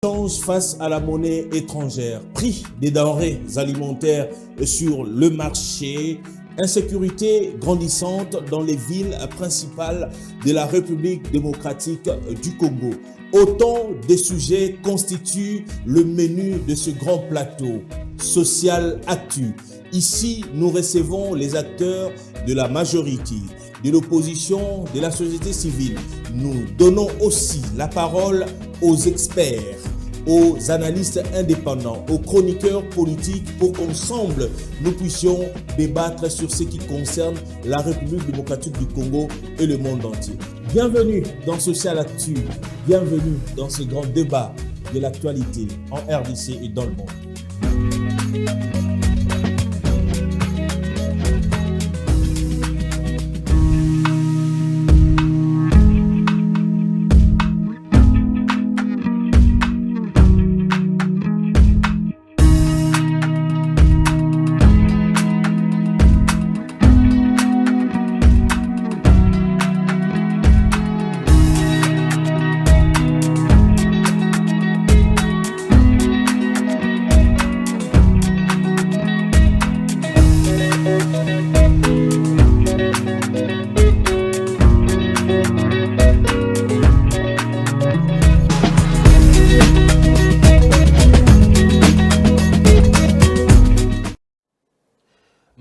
Change face à la monnaie étrangère, prix des denrées alimentaires sur le marché, insécurité grandissante dans les villes principales de la République démocratique du Congo. Autant de sujets constituent le menu de ce grand plateau Social Actu. Ici, nous recevons les acteurs de la majorité, de l'opposition, de la société civile. Nous donnons aussi la parole aux experts, aux analystes indépendants, aux chroniqueurs politiques pour qu'ensemble nous puissions débattre sur ce qui concerne la République démocratique du Congo et le monde entier. Bienvenue dans Social Actu, bienvenue dans ce grand débat de l'actualité en RDC et dans le monde.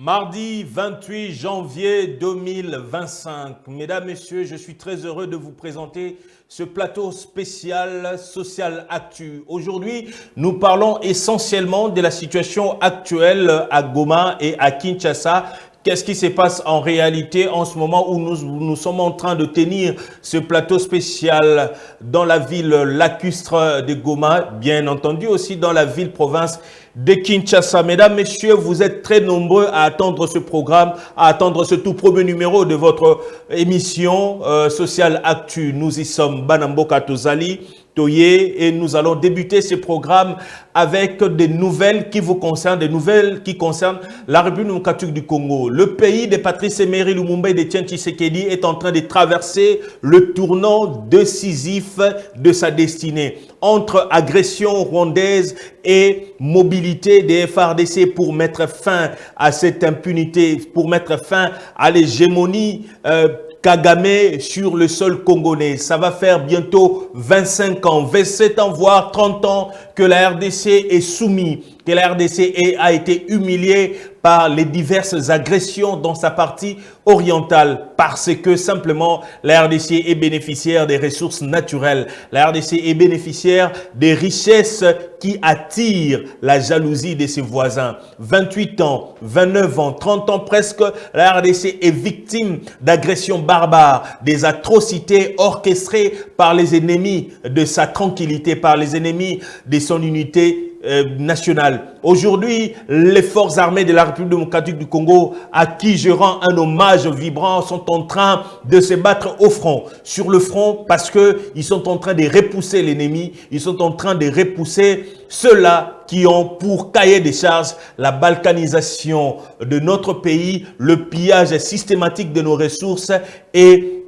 Mardi 28 janvier 2025. Mesdames, Messieurs, je suis très heureux de vous présenter ce plateau spécial Social Actu. Aujourd'hui, nous parlons essentiellement de la situation actuelle à Goma et à Kinshasa. Qu'est-ce qui se passe en réalité en ce moment où nous sommes en train de tenir ce plateau spécial dans la ville lacustre de Goma, bien entendu aussi dans la ville-province de Kinshasa. Mesdames, Messieurs, vous êtes très nombreux à attendre ce programme, à attendre ce tout premier numéro de votre émission Social Actu. Nous y sommes, Banamboka Tozali, Toye, et nous allons débuter ce programme avec des nouvelles qui vous concernent, des nouvelles qui concernent la République démocratique du Congo. Le pays de Patrice Emery Lumumba et de Etienne Tshisekedi est en train de traverser le tournant décisif de sa destinée entre agression rwandaise et mobilité des FARDC pour mettre fin à cette impunité, pour mettre fin à l'hégémonie Kagame sur le sol congolais. Ça va faire bientôt 25 ans, 27 ans, voire 30 ans que la RDC est soumise, que la RDC a été humiliée par les diverses agressions dans sa partie orientale parce que simplement la RDC est bénéficiaire des ressources naturelles. La RDC est bénéficiaire des richesses qui attirent la jalousie de ses voisins. 28 ans, 29 ans, 30 ans presque, la RDC est victime d'agressions barbares, des atrocités orchestrées par les ennemis de sa tranquillité, par les ennemis de son unité nationale. Aujourd'hui, les forces armées de la République démocratique du Congo, à qui je rends un hommage vibrant, sont en train de se battre au front, sur le front, parce que ils sont en train de repousser l'ennemi, ils sont en train de repousser ceux-là qui ont pour cahier des charges la balkanisation de notre pays, le pillage systématique de nos ressources et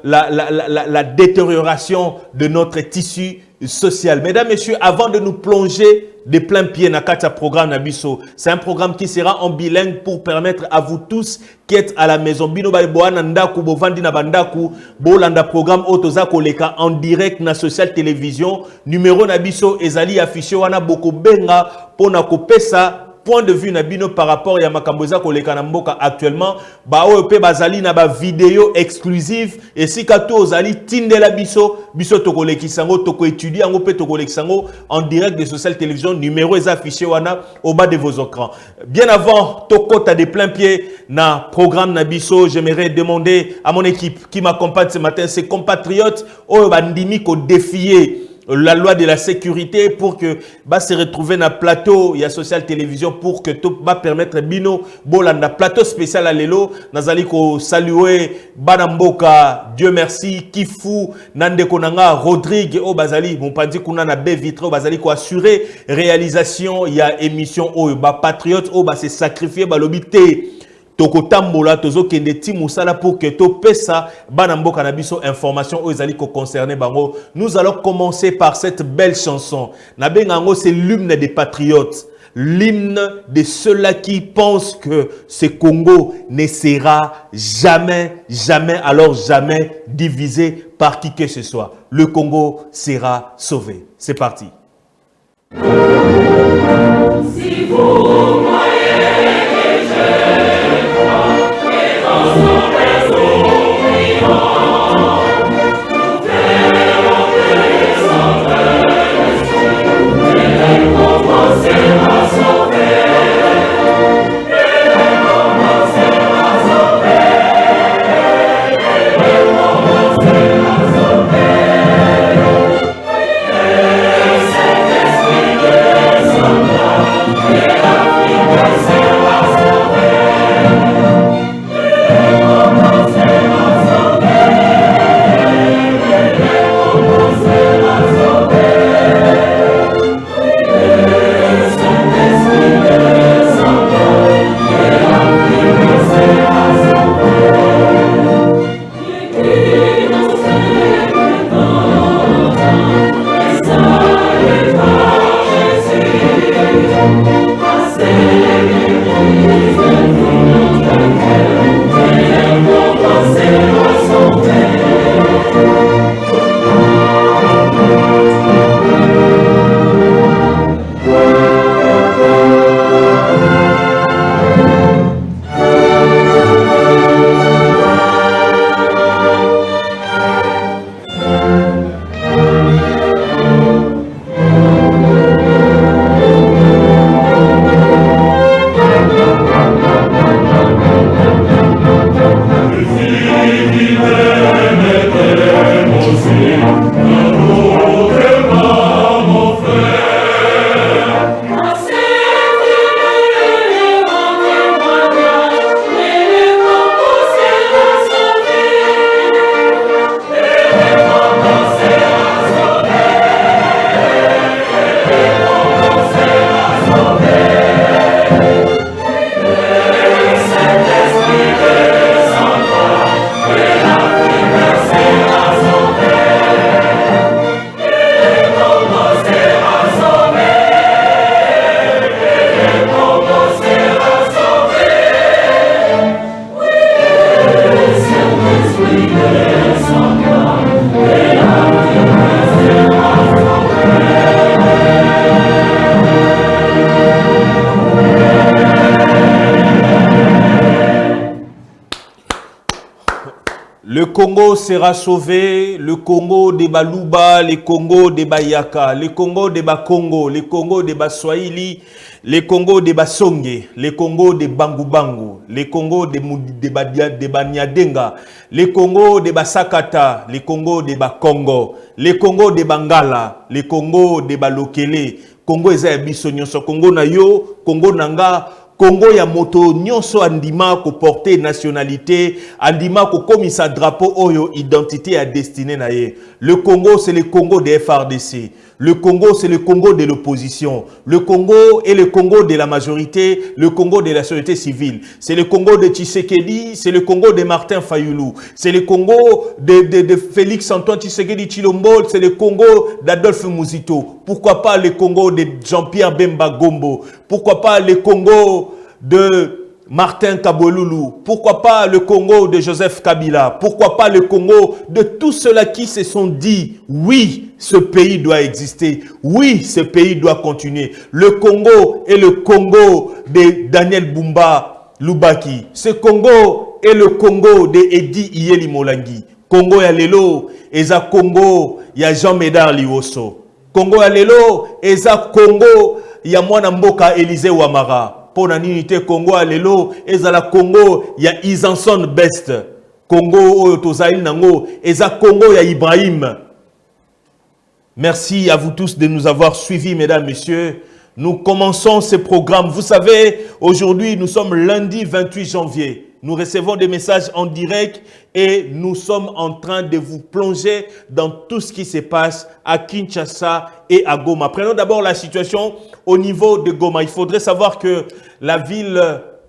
la détérioration de notre tissu social. Mesdames, Messieurs, avant de nous plonger de plein pied dans le programme Nabiso, c'est un programme qui sera en bilingue pour permettre à vous tous qui êtes à la maison. Bino ba boana ndaku bovandi na bandaku bolanda programme otoza koleka en direct na social télévision. Numéro Nabiso ezali affiché wana boko benga pona kopesa point de vue nabino par rapport à makamboza koleka na mboka actuellement ba ope bazali na ba vidéo exclusive et si kato ozali tindela biso tokolekisango toko étudier ngo pe tokolekisango en direct de social télévision. Numéro est affiché wana au bas de vos écrans. Bien avant tokota de plein pied na programme nabiso, j'aimerais demander à mon équipe qui m'accompagne ce matin, ses compatriotes au bandimi ko défier la loi de la sécurité pour que se retrouver dans le plateau il y a social télévision pour que tout va permettre bino bolanda plateau spécial à lelo nazali ko saluer banamboka Dieu merci Kifu Nandeko Nanga Rodrigue o bazali mon pandi kuna na be vitre bazali ko assurer réalisation il y a émission o ba patriote o ba se sacrifier ba lobité tokotambola tozokende ti musala pour que topesa bana mboka na biso information oyo ezali concerné bango. Nous allons commencer par cette belle chanson. Na bengango c'est l'hymne des patriotes, l'hymne de ceux-là qui pensent que ce Congo ne sera jamais, jamais, alors jamais divisé par qui que ce soit. Le Congo sera sauvé. C'est parti. Si vous le Congo sera sauvé, le Congo de Baluba, le Congo de Bayaka, le Congo de Bakongo, le Congo de Baswahili, le Congo de Basonge, le Congo de Bangu, le Congo de Banyadenga, le Congo de Basakata, le Congo de Bakongo, le Congo de Bangala, le Congo de Balokele, Congo eza biso nyonso, Congo na yo, Congo nanga, Congo ya moto nyonso andima ko porter nationalité, andima ko komisa drapeau oyo identité à destinée na ye. Le Congo c'est le Congo des FRDC. Le Congo c'est le Congo de l'opposition. Le Congo est le Congo de la majorité, le Congo de la société civile. C'est le Congo de Tshisekedi, c'est le Congo de Martin Fayulu. C'est le Congo de Félix Antoine Tshisekedi Tshilombo, c'est le Congo d'Adolphe Muzito. Pourquoi pas le Congo de Jean-Pierre Bemba Gombo? Pourquoi pas le Congo de Martin Kabouloulou? Pourquoi pas le Congo de Joseph Kabila? Pourquoi pas le Congo de tous ceux-là qui se sont dit oui, ce pays doit exister, oui, ce pays doit continuer. Le Congo est le Congo de Daniel Bumba Lubaki. Ce Congo est le Congo de Edi Iyeli Molangi. Congo ya lelo, eza Congo ya Jean Médard Liwoso. Congo ya lelo, eza Congo ya mwana mboka Élisée Ouamara. Pour la unité Congo à lelo, ezala Congo ya Isanson Best. Congo oyo tozaïl nango, eza Congo ya Ibrahim. Merci à vous tous de nous avoir suivis, mesdames, messieurs. Nous commençons ce programme. Vous savez, aujourd'hui, nous sommes lundi 28 janvier. Nous recevons des messages en direct et nous sommes en train de vous plonger dans tout ce qui se passe à Kinshasa et à Goma. Prenons d'abord la situation au niveau de Goma. Il faudrait savoir que la ville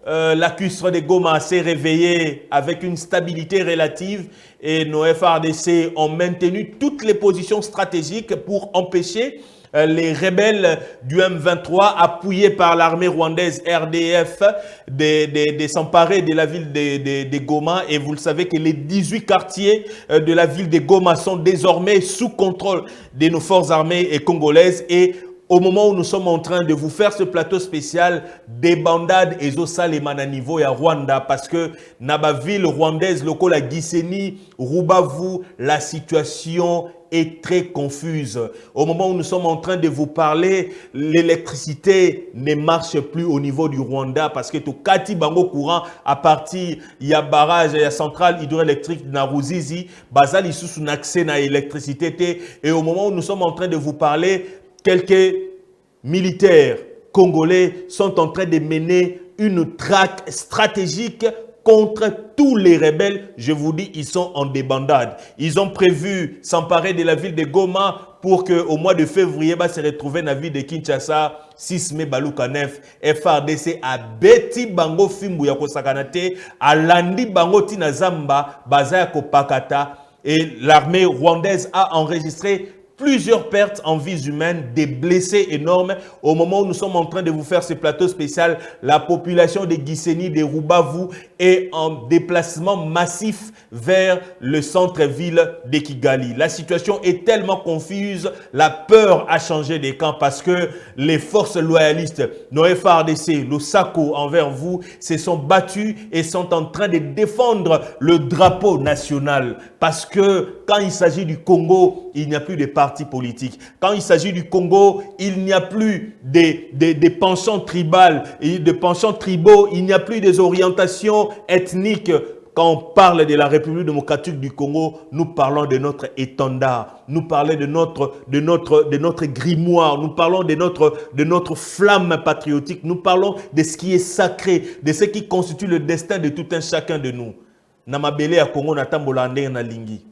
la cuistre de Goma s'est réveillée avec une stabilité relative et nos FARDC ont maintenu toutes les positions stratégiques pour empêcher les rebelles du M23 appuyés par l'armée rwandaise RDF de s'emparer de la ville de Goma. Et vous le savez que les 18 quartiers de la ville de Goma sont désormais sous contrôle de nos forces armées et congolaises. Et au moment où nous sommes en train de vous faire ce plateau spécial, des bandades et Zosalemana niveau à Rwanda, parce que Naba ville rwandaise, local à Gisenyi, Rubavu, la situation est très confuse. Au moment où nous sommes en train de vous parler, l'électricité ne marche plus au niveau du Rwanda parce que tout kati bango courant à partir il y a barrage, il y a centrale hydroélectrique na Ruzizi, bazali sous accès à l'électricité. Et au moment où nous sommes en train de vous parler, quelques militaires congolais sont en train de mener une traque stratégique contre tous les rebelles. Je vous dis, ils sont en débandade. Ils ont prévu s'emparer de la ville de Goma pour qu'au mois de février, se retrouver dans la ville de Kinshasa, 6 mai Baluka 9, FARDC a beti bango fimbu ya kosakanate, a landi bango tina zamba, baza ya kopakata, et l'armée rwandaise a enregistré plusieurs pertes en vies humaines, des blessés énormes. Au moment où nous sommes en train de vous faire ce plateau spécial, la population de Gisenyi, de Rubavu est en déplacement massif vers le centre-ville de Kigali. La situation est tellement confuse, la peur a changé des camps parce que les forces loyalistes, nos FARDC, le SACO envers vous, se sont battus et sont en train de défendre le drapeau national. Parce que quand il s'agit du Congo, il n'y a plus de partis politiques. Quand il s'agit du Congo, il n'y a plus des penchants tribales et des penchants tribaux, il n'y a plus des orientations ethniques. Quand on parle de la République démocratique du Congo, nous parlons de notre étendard, nous parlons de notre grimoire, nous parlons de notre flamme patriotique, nous parlons de ce qui est sacré, de ce qui constitue le destin de tout un chacun de nous. Namabele à Congo natambola ndenge na lingi,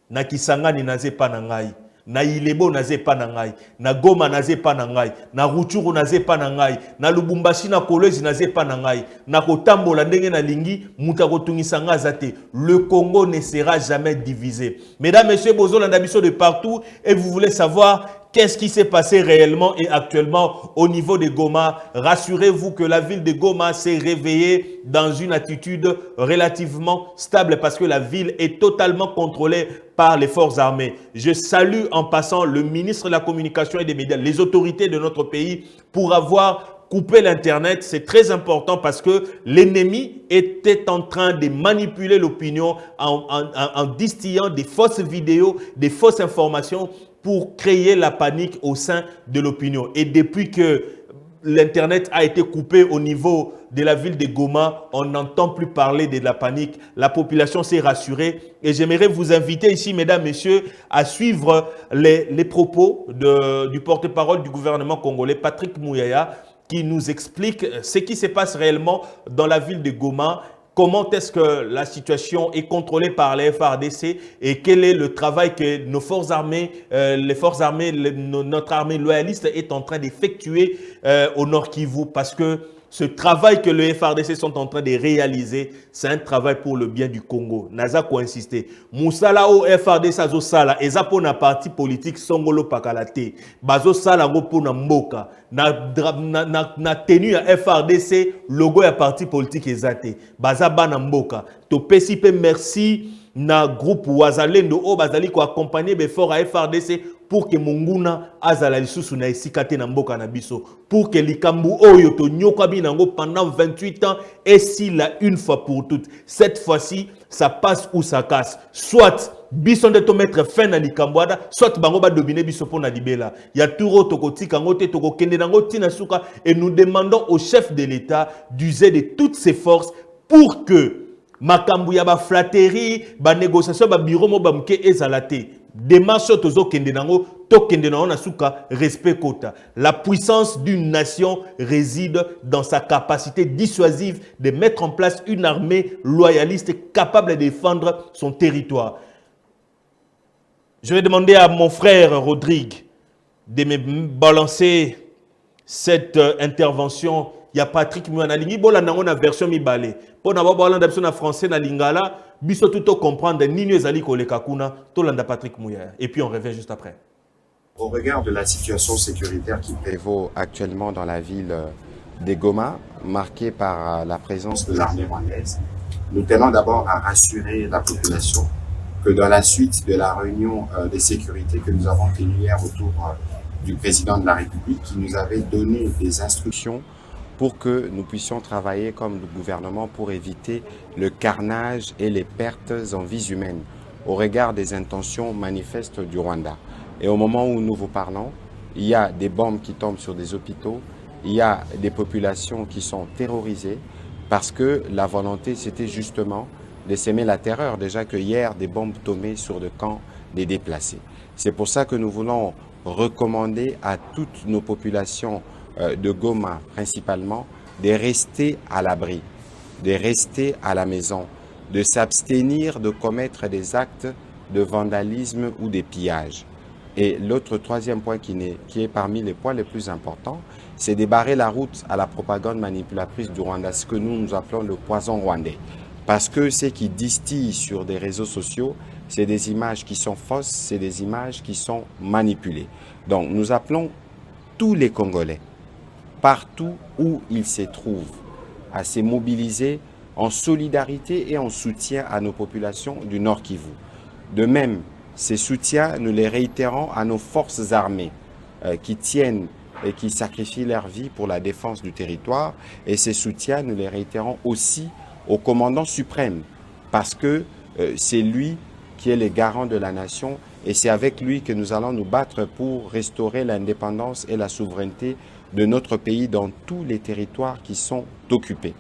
na Kisangani naze pa na ngai, na Ilebo naze pa na ngai, na Goma naze pa na ngai, na Rutshuru naze pa na ngai, na Lubumbashi na Kolwezi naze pa na ngai, na kotambola ndenge na lingi, muta kotungisa nga zate. Le Congo ne sera jamais divisé. Mesdames, messieurs, bozolanda biso de partout et vous voulez savoir qu'est-ce qui s'est passé réellement et actuellement au niveau de Goma? Rassurez-vous que la ville de Goma s'est réveillée dans une attitude relativement stable parce que la ville est totalement contrôlée par les forces armées. Je salue en passant le ministre de la Communication et des Médias, les autorités de notre pays pour avoir coupé l'Internet. C'est très important parce que l'ennemi était en train de manipuler l'opinion en distillant des fausses vidéos, des fausses informations pour créer la panique au sein de l'opinion. Et depuis que l'Internet a été coupé au niveau de la ville de Goma, on n'entend plus parler de la panique. La population s'est rassurée. Et j'aimerais vous inviter ici, mesdames, messieurs, à suivre les propos du porte-parole du gouvernement congolais, Patrick Mouyaya, qui nous explique ce qui se passe réellement dans la ville de Goma. Comment est-ce que la situation est contrôlée par les FARDC et quel est le travail que nos forces armées, notre armée loyaliste est en train d'effectuer au Nord Kivu, parce que ce travail que les FARDC sont en train de réaliser, c'est un travail pour le bien du Congo. Naza ko insister. Moussala o FARDC azo sala eza po na parti politique songolo pakalate. Bazo sala ngo po na mboka. Na tenue ya FARDC logo ya parti politique ezate. Baza bana mboka. To pesi pe merci na groupe Wazalendo o bazali ko accompagner befort à FARDC pour que Munguna azala lisusu na esikate na mboka na biso, pour que likambu oyo to nyoka binango pendant 28 ans et s'il a une fois pour toutes. Cette fois-ci, ça passe ou ça casse. Soit biso de to mettre fin na likambwada, soit bango ba dominer biso pona libela. Ya turo tokotika ngote toko kende nango tina suka, et nous demandons au chef de l'État d'user de toutes ses forces pour que makambu ya ba flatterie, ba négociation, ba bureau mo ba mke ezalate. Démarche tozo kende nango, to kende nango na suka, respect kota. La puissance d'une nation réside dans sa capacité dissuasive de mettre en place une armée loyaliste capable de défendre son territoire. Je vais demander à mon frère Rodrigue de me balancer cette intervention il y a Patrick Mouya lingi bolanda ngo na version mibale po na bolanda biso na français na lingala biso tout comprendre nini ezali koleka kuna to landa Patrick Mouya et puis on revient juste après. Au regard de la situation sécuritaire qui prévaut actuellement dans la ville de Goma, marquée par la présence de l'armée rwandaise, nous tenons d'abord à rassurer la population que dans la suite de la réunion de sécurité que nous avons tenue hier autour du président de la République, qui nous avait donné des instructions pour que nous puissions travailler comme le gouvernement pour éviter le carnage et les pertes en vies humaines au regard des intentions manifestes du Rwanda. Et au moment où nous vous parlons, il y a des bombes qui tombent sur des hôpitaux, il y a des populations qui sont terrorisées parce que la volonté, c'était justement de s'aimer la terreur. Déjà que hier, des bombes tombaient sur le camp des déplacés. C'est pour ça que nous voulons recommander à toutes nos populations de Goma, principalement, de rester à l'abri, de rester à la maison, de s'abstenir de commettre des actes de vandalisme ou de pillage. Et l'autre troisième point qui est parmi les points les plus importants, c'est de barrer la route à la propagande manipulatrice du Rwanda, ce que nous appelons le poison rwandais. Parce que ce qui distille sur des réseaux sociaux, c'est des images qui sont fausses, c'est des images qui sont manipulées. Donc nous appelons tous les Congolais, partout où ils se trouvent, à se mobiliser en solidarité et en soutien à nos populations du Nord Kivu. De même, ces soutiens, nous les réitérons à nos forces armées qui tiennent et qui sacrifient leur vie pour la défense du territoire. Et ces soutiens, nous les réitérons aussi au commandant suprême, parce que c'est lui qui est le garant de la nation et c'est avec lui que nous allons nous battre pour restaurer l'indépendance et la souveraineté de notre pays dans tous les territoires qui sont occupés.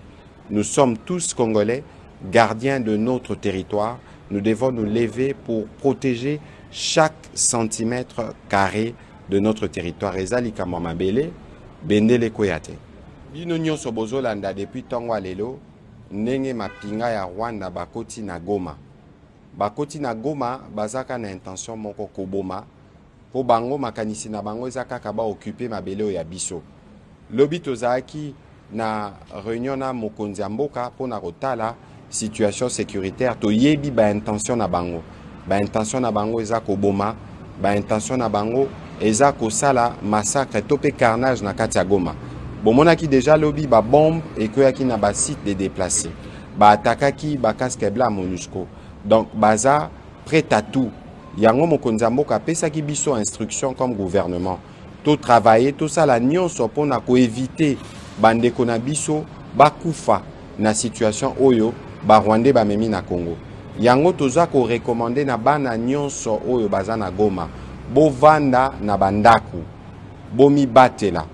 Nous sommes tous Congolais, gardiens de notre territoire. Nous devons nous lever pour protéger chaque centimètre carré de notre territoire. Ezali kama mabele, bendele koyate. Bino nyonso bozolanda depuis tongo lelo, ndenge mapinga ya Rwanda bakoti na Goma. Bakoti na Goma, bazaka na intention moko koboma, po bango makanisi na bango ezaka kaba occuper mabele ya biso. Lobi tozaki na réunion na mokonzi ya mboka pona kotala situation sécuritaire, to yebi ba intention na bango. Ba intention na bango eza koboma, ba intention na bango eza kosala massacre to pe carnage na kati ya Goma. Bomonaki déjà lobi ba bombe ekoyaki na ba site de déplacés. Ba atakaki ba casque blanc MONUSCO. Donc baza prêt à tout. Yango mokonzi ya mboka pesaki biso instruction comme gouvernement. To travailler tout ça la nyonso pona ko éviter bandeko na biso bakufa na situation oyo ba Rwandais ba memi na Congo. Yango toza ko recommander na bana nyonso oyo baza na Goma. Bo vanda na bandaku. Bo mi batela.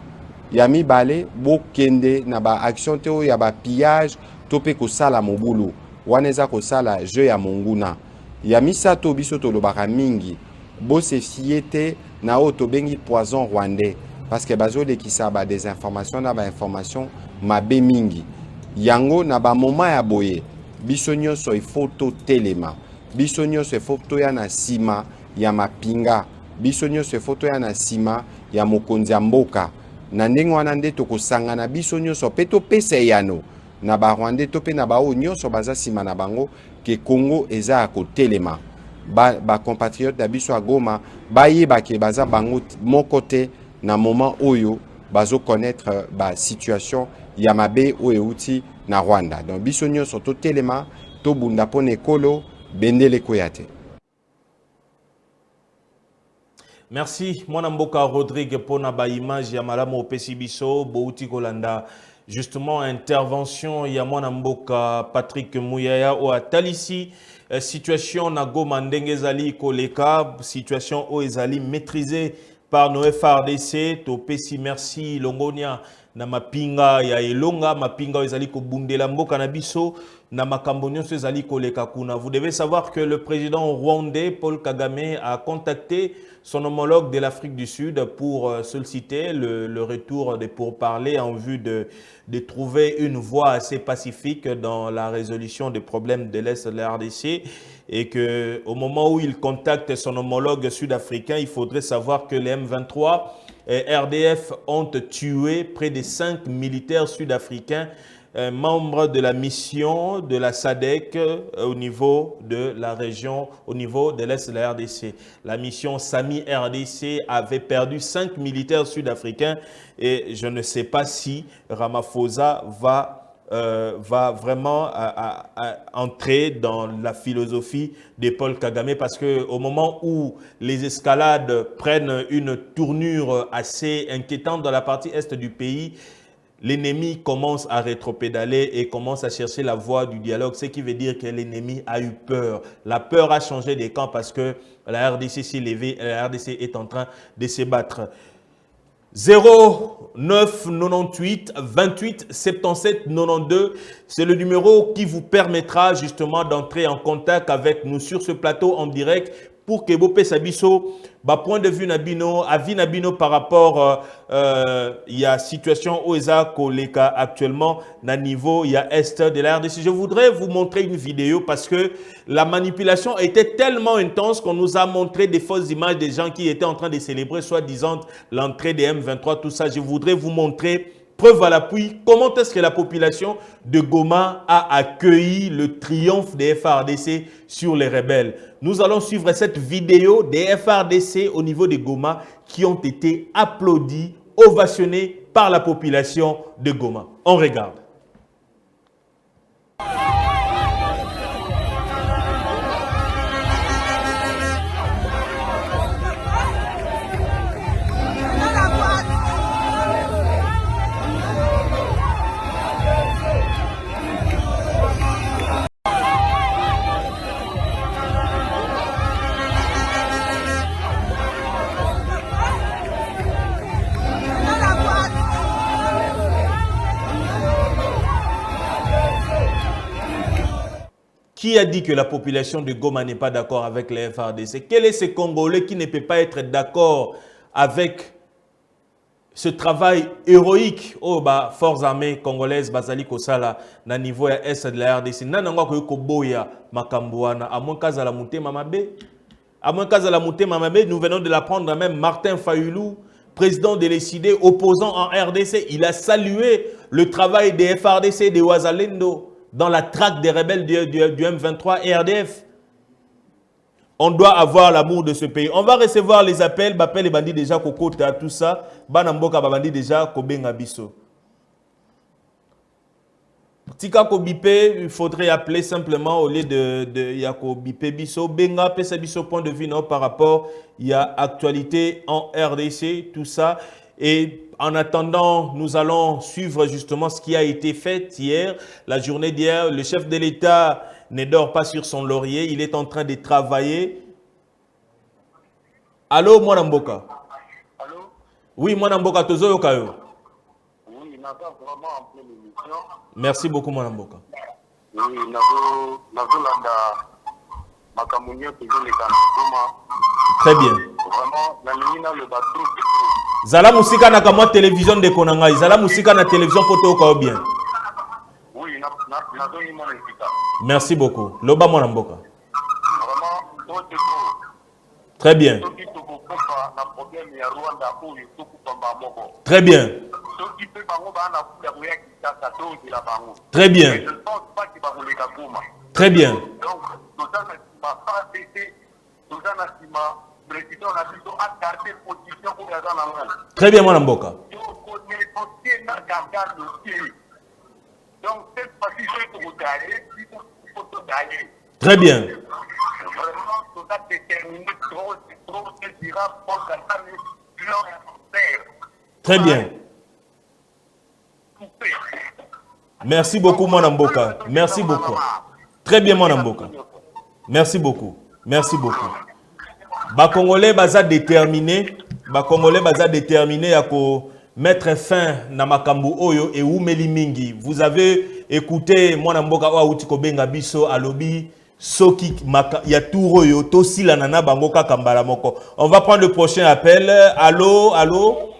Ya mi bale bo kende na ba action te oyo ya ba pillage to pe ko sala mobulu. Waneza ko sala jeu ya monguna. Ya misato biso to lobaka mingi. Bo se fiete na o to bengi poison rwandais parce que bazo de kisa ba des informations na ba information mabe mingi. Yango na ba moma ya boye biso nyonso ifoto telema, biso nyonso ifoto ya na sima ya mapinga, biso nyonso ifoto ya na sima ya mokonzi ya mboka. Na ndenge wana nde tokosangana biso nyonso pe topesa yano na ba Rwandais to pe na ba o nyonso baza sima na bango ke Congo eza ya kotelema. Ba compatriotes da biso a Goma bayeba ke baza bango moko te na moment oyo bazo connaître ba situation ya mabe oyo euti na Rwanda. Donc biso nyonso to telema to bunda pona ekolo bendele koyate. Merci mwana mboka Rodrigue pona ba image ya malamu opesi biso bouti kolanda justement intervention ya mwana mboka Patrick Muyaya o atalisi situation na Goma ndenge ezali koleka, situation o ezali maîtrisée par nos FRDC, to pesi merci Longonia na mapinga ya elonga, mapinga ezali ko bundela mboka na biso, na makambo nyonso ezali koleka kuna. Vous devez savoir que le président rwandais Paul Kagame a contacté son homologue de l'Afrique du Sud pour solliciter le retour des pourparlers en vue de trouver une voie assez pacifique dans la résolution des problèmes de l'Est de la RDC et qu'au moment où il contacte son homologue sud-africain, il faudrait savoir que les M23 RDF ont tué près de 5 militaires sud-africains, membres de la mission de la SADC au niveau de la région, au niveau de l'Est de la RDC. La mission SAMI RDC avait perdu 5 militaires sud-africains et je ne sais pas si Ramaphosa va vraiment entrer dans la philosophie de Paul Kagame, parce qu'au moment où les escalades prennent une tournure assez inquiétante dans la partie est du pays, l'ennemi commence à rétropédaler et commence à chercher la voie du dialogue, ce qui veut dire que l'ennemi a eu peur. La peur a changé des camps parce que la RDC s'est levée et la RDC est en train de se battre. 09 98 28 77 92, c'est le numéro qui vous permettra justement d'entrer en contact avec nous sur ce plateau en direct pour que vous puissiez point de vue nabino, avis nabino par rapport il y a situation où koleka actuellement na niveau il y a est de la RDC. Je voudrais vous montrer une vidéo parce que la manipulation était tellement intense qu'on nous a montré des fausses images des gens qui étaient en train de célébrer soi-disant l'entrée des M23, tout ça. Je voudrais vous montrer, preuve à l'appui, comment est-ce que la population de Goma a accueilli le triomphe des FARDC sur les rebelles. Nous allons suivre cette vidéo des FARDC au niveau de Goma qui ont été applaudis, ovationnés par la population de Goma. On regarde. Qui a dit que la population de Goma n'est pas d'accord avec les FARDC? Quel est ce Congolais qui ne peut pas être d'accord avec ce travail héroïque aux forces armées congolaises Bazali Kosala na niveau est de la RDC? Nanangwa ko boya makambuana à moins kazala muté mamabe. À moins kazala muté mamabe, nous venons de l'apprendre même Martin Fayulu, président de l'ECD, opposant en RDC, il a salué le travail des FARDC de Ouazalendo dans la traque des rebelles du M23 et RDF. On doit avoir l'amour de ce pays. On va recevoir les appels, Bapel et bandits déjà, Kokota, tout ça. Banamboka, bandits déjà, Kobenga Biso. Tika Kobipé, il faudrait appeler simplement au lieu de Yako Bipé Biso. Benga, Pesa Biso, point de vue, non, par rapport, il y a actualité en RDC, tout ça. Et en attendant, nous allons suivre justement ce qui a été fait hier, la journée d'hier. Le chef de l'État ne dort pas sur son laurier, il est en train de travailler. Allô, Mwanamboka? Allô? Oui, Mwanamboka, Tozo Yokayo. Oui, il n'a pas vraiment en pleine émission. Merci beaucoup, Mwanamboka. Oui, Nazo Landa, Makamounio, toujours les Kanakoma. Très bien. Vraiment, la Nina, le bateau. Zala Moussika na kama télévision de Konanga. Zala Moussika na télévision poto Yokayo bien. Oui, Nazo Nima Nifika. Merci beaucoup. Loba Mwanamboka. Vraiment, trop de choses. Très bien. Très bien. Très bien. Très bien. Très bien, mon Mboka. Très bien. Très bien. Merci beaucoup, mon Mboka. Merci beaucoup. Très bien, mon Mboka. Merci beaucoup. Merci beaucoup. Congolais baza déterminé. Congolais baza déterminé à mettre fin na makambu oyo et umeli mingi. Vous avez écouté mon Mboka wa uti kobenga biso alobi soki ya touro yo to sila nana bango kaka mbala moko. On va prendre le prochain appel. Allô, allô.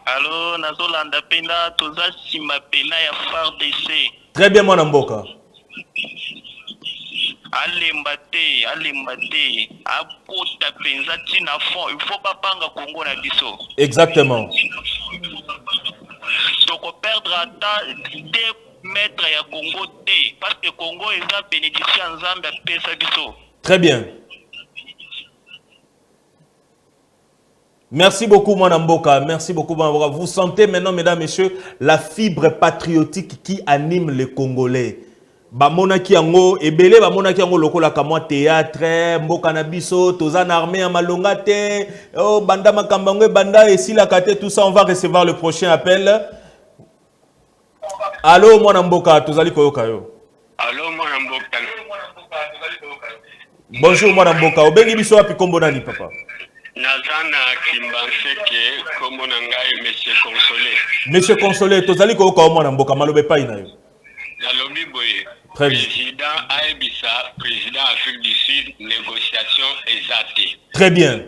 Allô, Nazolanda Pena, Toza Sima Pena ya FARDC. Très bien, mon Mboka. Allez mbate. akota penza tina fond il faut pas panga Congo na biso. Exactement. Donc on perdra des mètres ya Congo T parce que Congo est un bénédiction nzambe pesa biso. Très bien. Merci beaucoup, Mwana Mboka. Merci beaucoup, Mwana Mboka. Vous sentez maintenant, mesdames, messieurs, la fibre patriotique qui anime les Congolais. Bamona ki yango, ebele bamona ki yango lokola kamwa théâtre, mboka na biso, tozan armée en malonga te, oh, banda makambangwe, banda et si la kate, tout ça, on va recevoir le prochain appel. Allô, Mwana Mboka, tozali koyoka yo. Allô, Mwana Mboka. Bonjour, Mwana Mboka. Obengi biso api kombo nani, papa? Nazana Kimbanseke, comme Nangai, Monsieur Consolé. Monsieur Consolé, tozali koyoka o Mwana Mboka, malobe pa ina yo. Nalobi Boye. Très bien. Président Aebissa, président Afrique du Sud, négociation exacte. Très bien.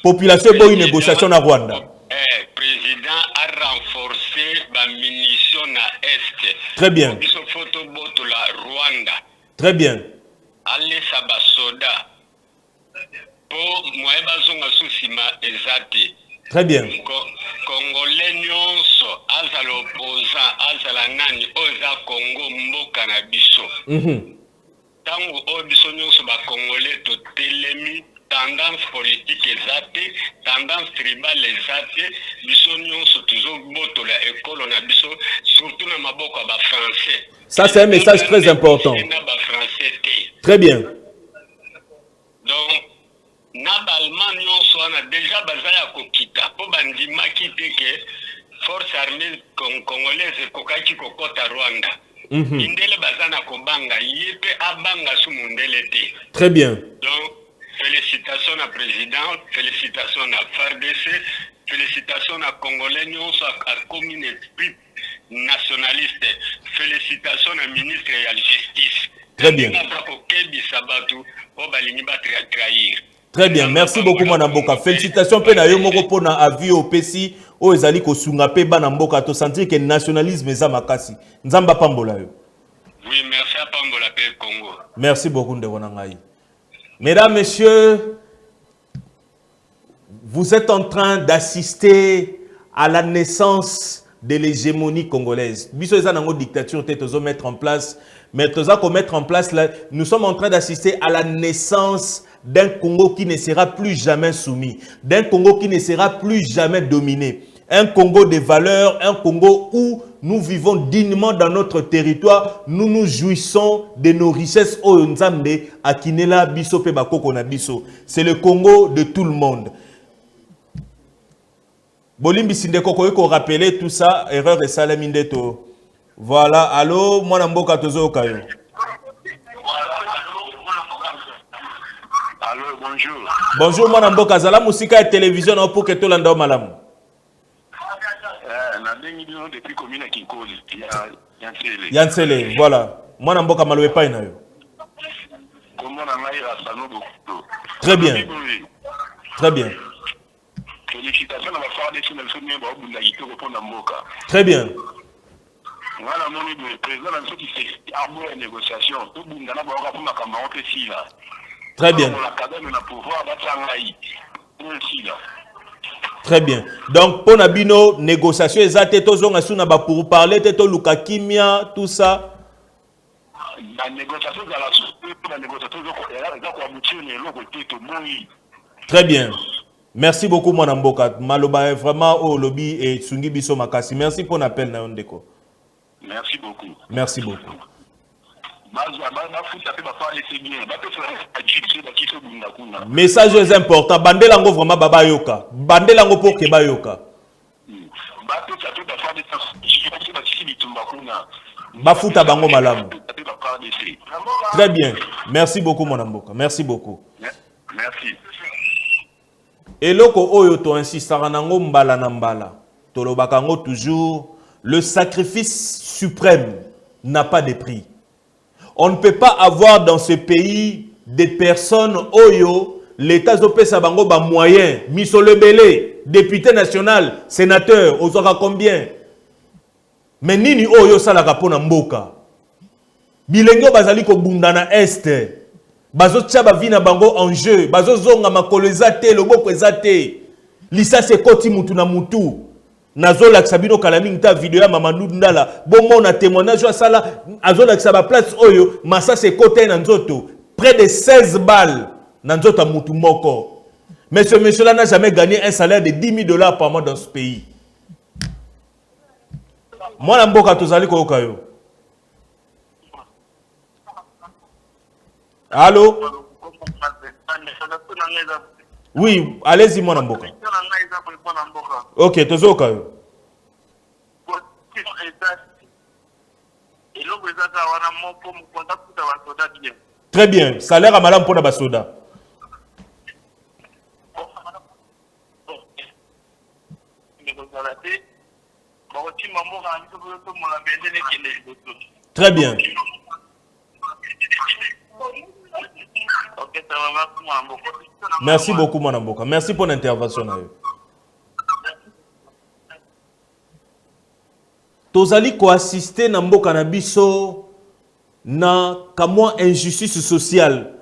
Population boy négociation na Rwanda. Président a renforcé la munition na Est. Très bien. Biso photo boto la Rwanda. Très bien. Allez saba soda. Pour moi bazonga susima exacte. Très bien. Congolais nyonso azala opposant azala nani oza Congo mboka na biso. Tango o biso nyonso ba Congolais to telemi tendance politique ezate, tendance tribale ezate, biso nyonso toujours boto la école na biso surtout na maboko ba français. Ça c'est un message très important. Na ba français te. Très bien. Donc na Allemagne nyonso ana déjà bazaya kokita po bandima kiteke force armée congolaise kokaki kokota Rwanda. Indele bazana kobanga yepe abanga su mundele te. Très bien. Donc félicitations à président, félicitations à FARDC, félicitations à Congolais nyonso à commune esprit nationaliste, félicitations à ministre de la justice. Très bien. Très bien, merci beaucoup Mwana Mboka. Félicitations pe na yo moko pona avis au PC o ezali ko sunga pe bana mboka to sentir que nationalisme eza makasi. Nzamba pambola yo. Oui, merci à Pambola pe Congo. Merci beaucoup ndeko na ngai. Mesdames, messieurs, vous êtes en train d'assister à la naissance de l'hégémonie congolaise. Biso eza nango dictature te tozo mettre en place, mais tozo ko mettre en place là, nous sommes en train d'assister à la naissance d'un Congo qui ne sera plus jamais soumis, d'un Congo qui ne sera plus jamais dominé, un Congo de valeurs, un Congo où nous vivons dignement dans notre territoire, nous nous jouissons de nos richesses au Nzambe, Akinela, Biso, Pebako, Konabiso. C'est le Congo de tout le monde. Bolimbi Sindeko, ko rappeler tout ça, erreur et salamindeto. Voilà, allô, moi Namboka Tozo Kayo. Allô, bonjour. Bonjour, moi Namboka, Zala Musika et télévision pour que tout l'anda au malam. Depuis commune à Kinkoli, Yansele, voilà. Moi Namboka Maloué Paina. Très bien. Très bien. Félicitations à la FARDC, très bien. Voilà, mon président, qui fait armer la négociation. Tout le monde a très bien. Très bien. Donc, pour Nabino, négociation, pour parler, Luka Kimia, tout ça. La négociation, très bien. Merci beaucoup, Mwana Mboka. Maloba vraiment au lobby et Sungi Biso Makasi. Merci pour l'appel, Naondeko. Merci beaucoup. Merci beaucoup. Message est important. Bandelango vraiment Baba Yoka. Bandelango pour Keba Yoka. Bafuta Bango Malam. Très bien. Merci beaucoup, Mwana Mboka. Merci beaucoup. Merci. Et loko oyo to insistara nango mbala na mbala. Tolobakango toujours, le sacrifice suprême n'a pas de prix. On ne peut pas avoir dans ce pays des personnes oyo, l'État zopesa bango ba moyen, misolebele, député national, sénateur, ozora combien? Mais nini oyo salaka pona mboka. Bilengo bazali ko bundana est. Bazo tchaba vina bango en jeu. Bazo zonga makolo ezate, loboko ezate. Lisa se koti mutu na mutu. Nazo la Sabino Kalaming ta vidéo ya Mamadou Ndala. Bon mon a témoignage à ça là. Azo la sa place oyo. Massa se kote na nzoto. Près de 16 balles. Na nzoto mutu moko. Mais ce monsieur-là n'a jamais gagné un salaire de 10 000 $ par mois dans ce pays. Moi, je suis tozali koyoka yo. Allô? Oui, allez-y, moi, Namboka. Ok, tozoka yo. Très bien. Salaire à madame pour la basoda. Très bien. Merci beaucoup, mon Amboka. Merci pour l'intervention. Tozali ko assister na mboka na biso na kamwa injustice sociale.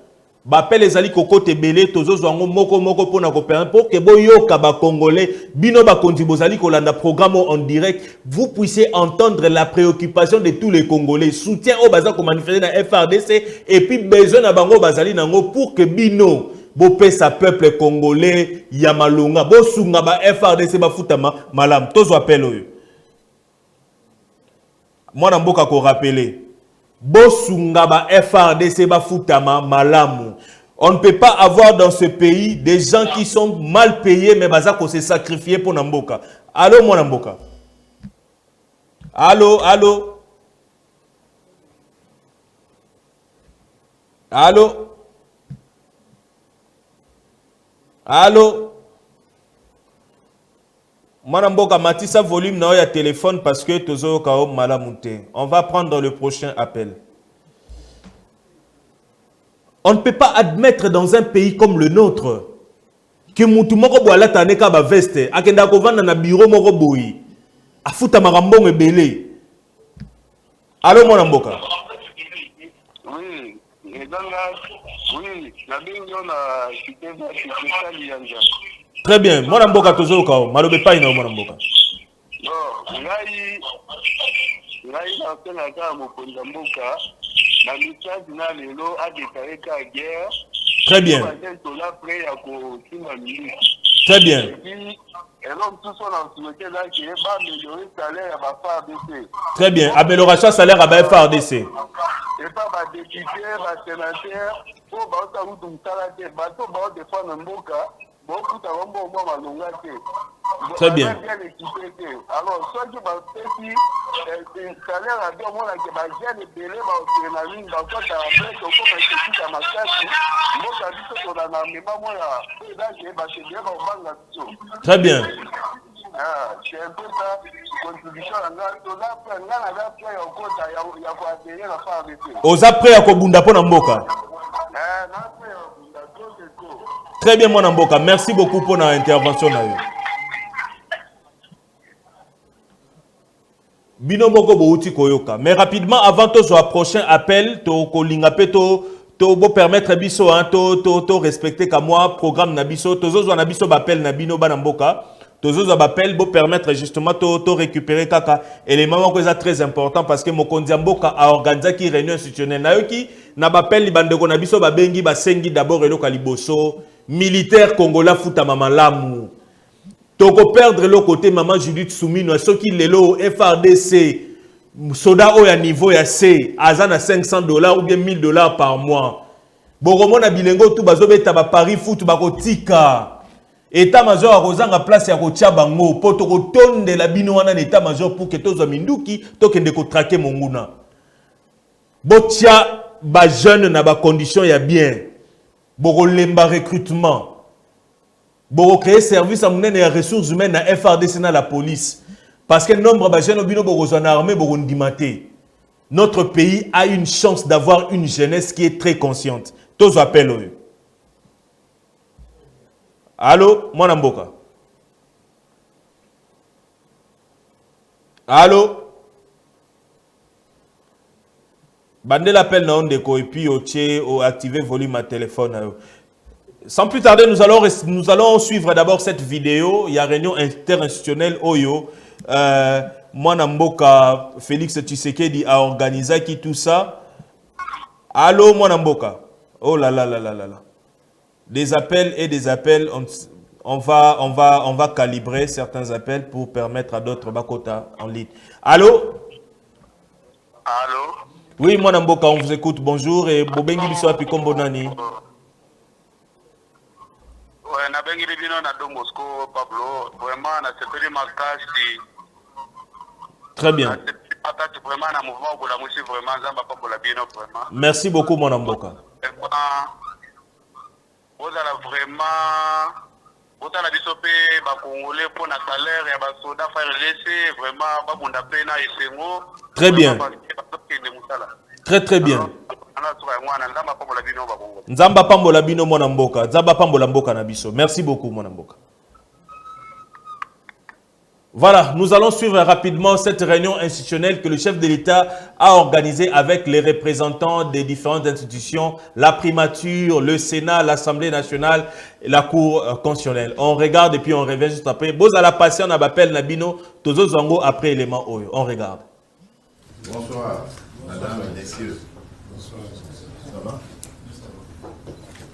Bapel ezali kokote belé tozo zwango moko pona ko permettre pour que boyoka ba congolais bino ba kondi bozali ko landa programme en direct, vous puissiez entendre la préoccupation de tous les Congolais, soutien au baza ko manifester na FRDC et puis besoin na bango bazali nango pour que bino bo pesa peuple congolais ya malonga bo sunga ba FRDC ba futama malam tozo appel oyo. Mwana mboka ko rappeler Bosunga ba FRDC ba futama malamu. On ne peut pas avoir dans ce pays des gens qui sont mal payés mais baza ko se sacrifier pour Namboka. Allô mon Namboka. Allô, allô. Allô. Allô. Manamboka Matissa volume na ya téléphone parce que tozo kao malamute. On va prendre le prochain appel. On ne peut pas admettre dans un pays comme le nôtre que mutu moko boala taneka ba veste akenda ko vanda na bureau moko boyi afuta marambongo ebele. Allô Manamboka. Oui, oui, na bingo na kiteza kitali yanja. Très bien. Mon mboka tozo kao malobe pa ina mon mboka. Non, ngai na tena ka mokonda mboka na mitadi na lelo a déclaré ka guerre. Très bien. Très bien. Très bien. Amélioration salaire à FARDC. Et pas ma député, ma sénateur, pour très bien. Alors, soit tu vas faire salaire à deux mois, que ma jeune est belé, ma ligne, dans quoi tu as fait, donc on va se faire ma casse. Moi, tu as dit que tu as amené ma moi là. Là, j'ai battu bien, on va là-dessus. Très bien. C'est un peu ça, contribution à aux après à Kobunda pour Namboka. Très bien, mon Namboka. Merci beaucoup pour notre intervention. Bino moko bouti koyoka. Mais rapidement, avant to so prochain appel, to kolingape to bo permettre biso to respecter ka moi programme na biso, to zo na biso bapel na bino banamboka. Tozo bapel bo permettre justement to récupérer kaka élément moko ça très important parce que mokonzi mboka a organisé qui réunion institutionnelle na yoki na bapel libandeko na biso babengi basengi d'abord eloka liboso militaire congolais futa mama lamu toko perdre le côté maman Judith Soumino ceux qui lelo FRDC soda au ya niveau ya C azana $500 ou bien $1000 par mois bokomo na bilengo tout bazobeta ba Paris foot bakotika état-major a rozanga place ya kotia bango po to kotonde la bino wana état-major pour que tozo minduki to kende ko traquer monguna botia ba jeune na ba condition ya bien boko lemba recrutement boko créer service à monene ya ressources humaines na FRDC na la police parce que nombre ba jeune bino boko zona armée boko ndimate. Notre pays a une chance d'avoir une jeunesse qui est très consciente. Tozo appel oyo. Allô, mon mboka. Allô. Bandez l'appel na ondeko et puis activer volume à téléphone. Sans plus tarder, nous allons suivre d'abord cette vidéo. Il y a réunion interinstitutionnelle Oyo. Moi, Namboka, Félix Tshisekedi a organisé qui tout ça. Allô, moi, Namboka. Oh là là là là là là. Des appels et des appels. On va calibrer certains appels pour permettre à d'autres Bakota en ligne. Allô? Allô? Oui, moi, Namboka, on vous écoute. Bonjour et Bobengi Biso api Kombonani. Ouais, na bengi bino na Don Bosco Pablo, vraiment na sepeli makasi. Très bien. Vraiment na mouvement pour la musique vraiment zamba pas pour la bino vraiment. Merci beaucoup mon Namboka. Vous allez vraiment vous allez biso pe ba congolais pour na salaire ya ba soda faire laisser vraiment ba bunda pena isengo. Très bien. Très bien. Nzamba pambola bino mwana mboka, nzamba pambola mboka na biso. Merci beaucoup mwana mboka. Voilà, nous allons suivre rapidement cette réunion institutionnelle que le chef de l'État a organisée avec les représentants des différentes institutions, la primature, le Sénat, l'Assemblée nationale et la Cour constitutionnelle. On regarde et puis on revient juste après. Boz à la patience, on appelle Nabino, Tozo Zango après élément Oyo. On regarde. Bonsoir, madame et messieurs.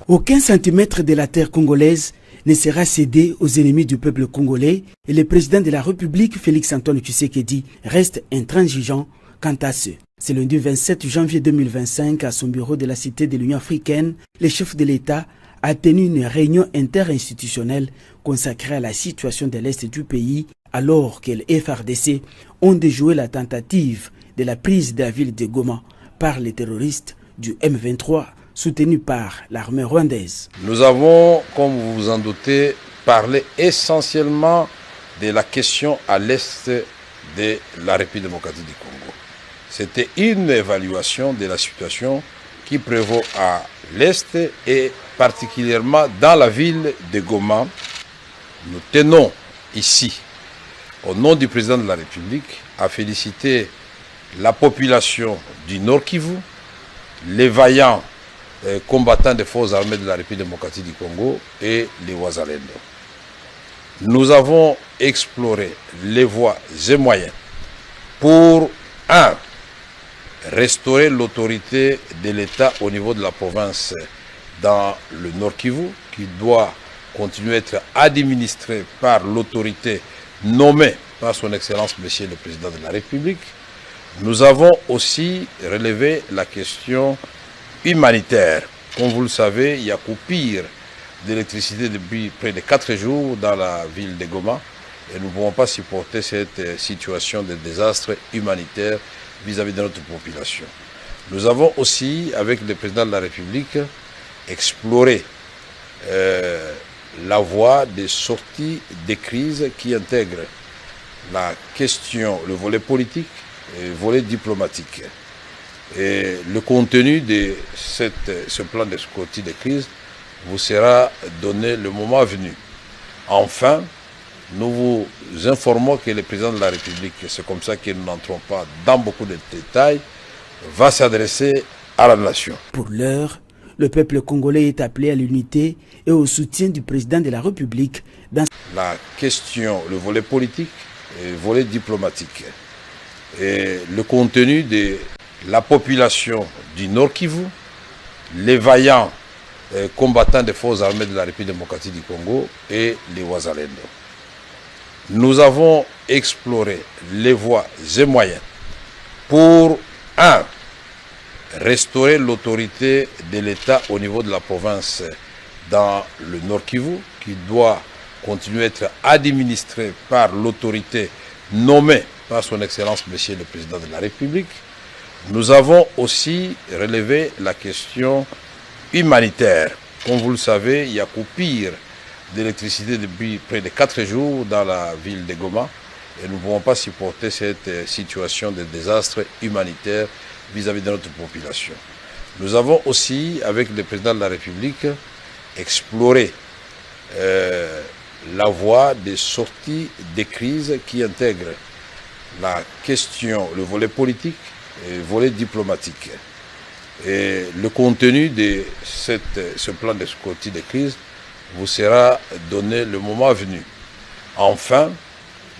Aucun centimètre de la terre congolaise ne sera cédé aux ennemis du peuple congolais et le président de la République, Félix-Antoine Tshisekedi, reste intransigeant quant à ce. C'est lundi 27 janvier 2025, à son bureau de la Cité de l'Union africaine, le chef de l'État a tenu une réunion interinstitutionnelle consacrée à la situation de l'Est du pays, alors que les FRDC ont déjoué la tentative de la prise de la ville de Goma par les terroristes du M23 soutenus par l'armée rwandaise. Nous avons, comme vous vous en doutez, parlé essentiellement de la question à l'est de la République démocratique du Congo. C'était une évaluation de la situation qui prévaut à l'est et particulièrement dans la ville de Goma. Nous tenons ici, au nom du président de la République, à féliciter la population du Nord Kivu, les vaillants combattants des forces armées de la République démocratique du Congo et les Ouazalendo. Nous avons exploré les voies et moyens pour, un, restaurer l'autorité de l'État au niveau de la province dans le Nord Kivu, qui doit continuer à être administré par l'autorité nommée par son Excellence Monsieur le Président de la République. Nous avons aussi relevé la question humanitaire. Comme vous le savez, il y a coupure d'électricité depuis près de 4 jours dans la ville de Goma et nous ne pouvons pas supporter cette situation de désastre humanitaire vis-à-vis de notre population. Nous avons aussi, avec le président de la République, exploré la voie des sorties des crises qui intègrent la question, le volet politique et le volet diplomatique. Et le contenu de ce plan de sortie de crise vous sera donné le moment venu. Enfin, nous vous informons que le président de la République, c'est comme ça que nous n'entrons pas dans beaucoup de détails, va s'adresser à la nation. Pour l'heure, le peuple congolais est appelé à l'unité et au soutien du président de la République dans la question, le volet politique et le volet diplomatique. Et le contenu de la population du Nord Kivu, les vaillants combattants des forces armées de la République démocratique du Congo et les Ouazalendo. Nous avons exploré les voies et moyens pour, un, restaurer l'autorité de l'État au niveau de la province dans le Nord Kivu, qui doit continuer à être administré par l'autorité nommée par son Excellence Monsieur le Président de la République. Nous avons aussi relevé la question humanitaire. Comme vous le savez, il y a coupure d'électricité depuis près de 4 jours dans la ville de Goma et nous ne pouvons pas supporter cette situation de désastre humanitaire vis-à-vis de notre population. Nous avons aussi, avec le président de la République, exploré la voie des sorties des crises qui intègrent la question, le volet politique et le volet diplomatique. Et le contenu de ce plan de sortie de crise vous sera donné le moment venu. Enfin,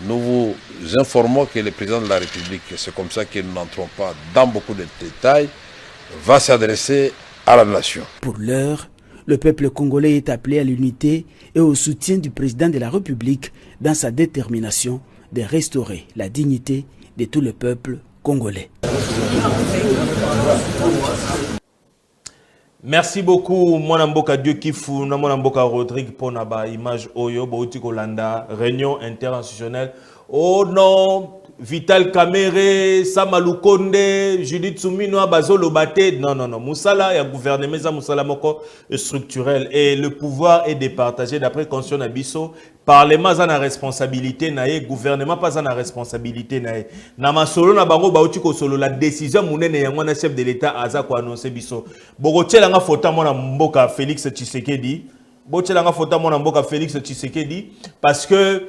nous vous informons que le président de la République, c'est comme ça que nous n'entrons pas dans beaucoup de détails, va s'adresser à la nation. Pour l'heure, le peuple congolais est appelé à l'unité et au soutien du président de la République dans sa détermination de restaurer la dignité de tout le peuple congolais. Merci beaucoup, Mwanamboka Dieu Kifu, Mwanamboka Rodrigue pour naba image Oyo, Bauti Kolanda, réunion interinstitutionnelle. Oh non, Vital Kamere, Samalou Konde, Judith Soumino, Bazolo Bate. Non, non, non. Moussala, il y a gouvernement, Moussala Moko structurel. Et le pouvoir est départagé d'après Constitution Abisso. Parlement a la responsabilité, nae, gouvernement pas a la responsabilité, nae. Nama solo na bango bauti ko solo la décision mounene yangwana chef de l'État aza ko annoncer biso. Bogotiela nga fota mona mboka Félix Tshisekedi. Bogotiela nga fota mona mboka Félix Tshisekedi parce que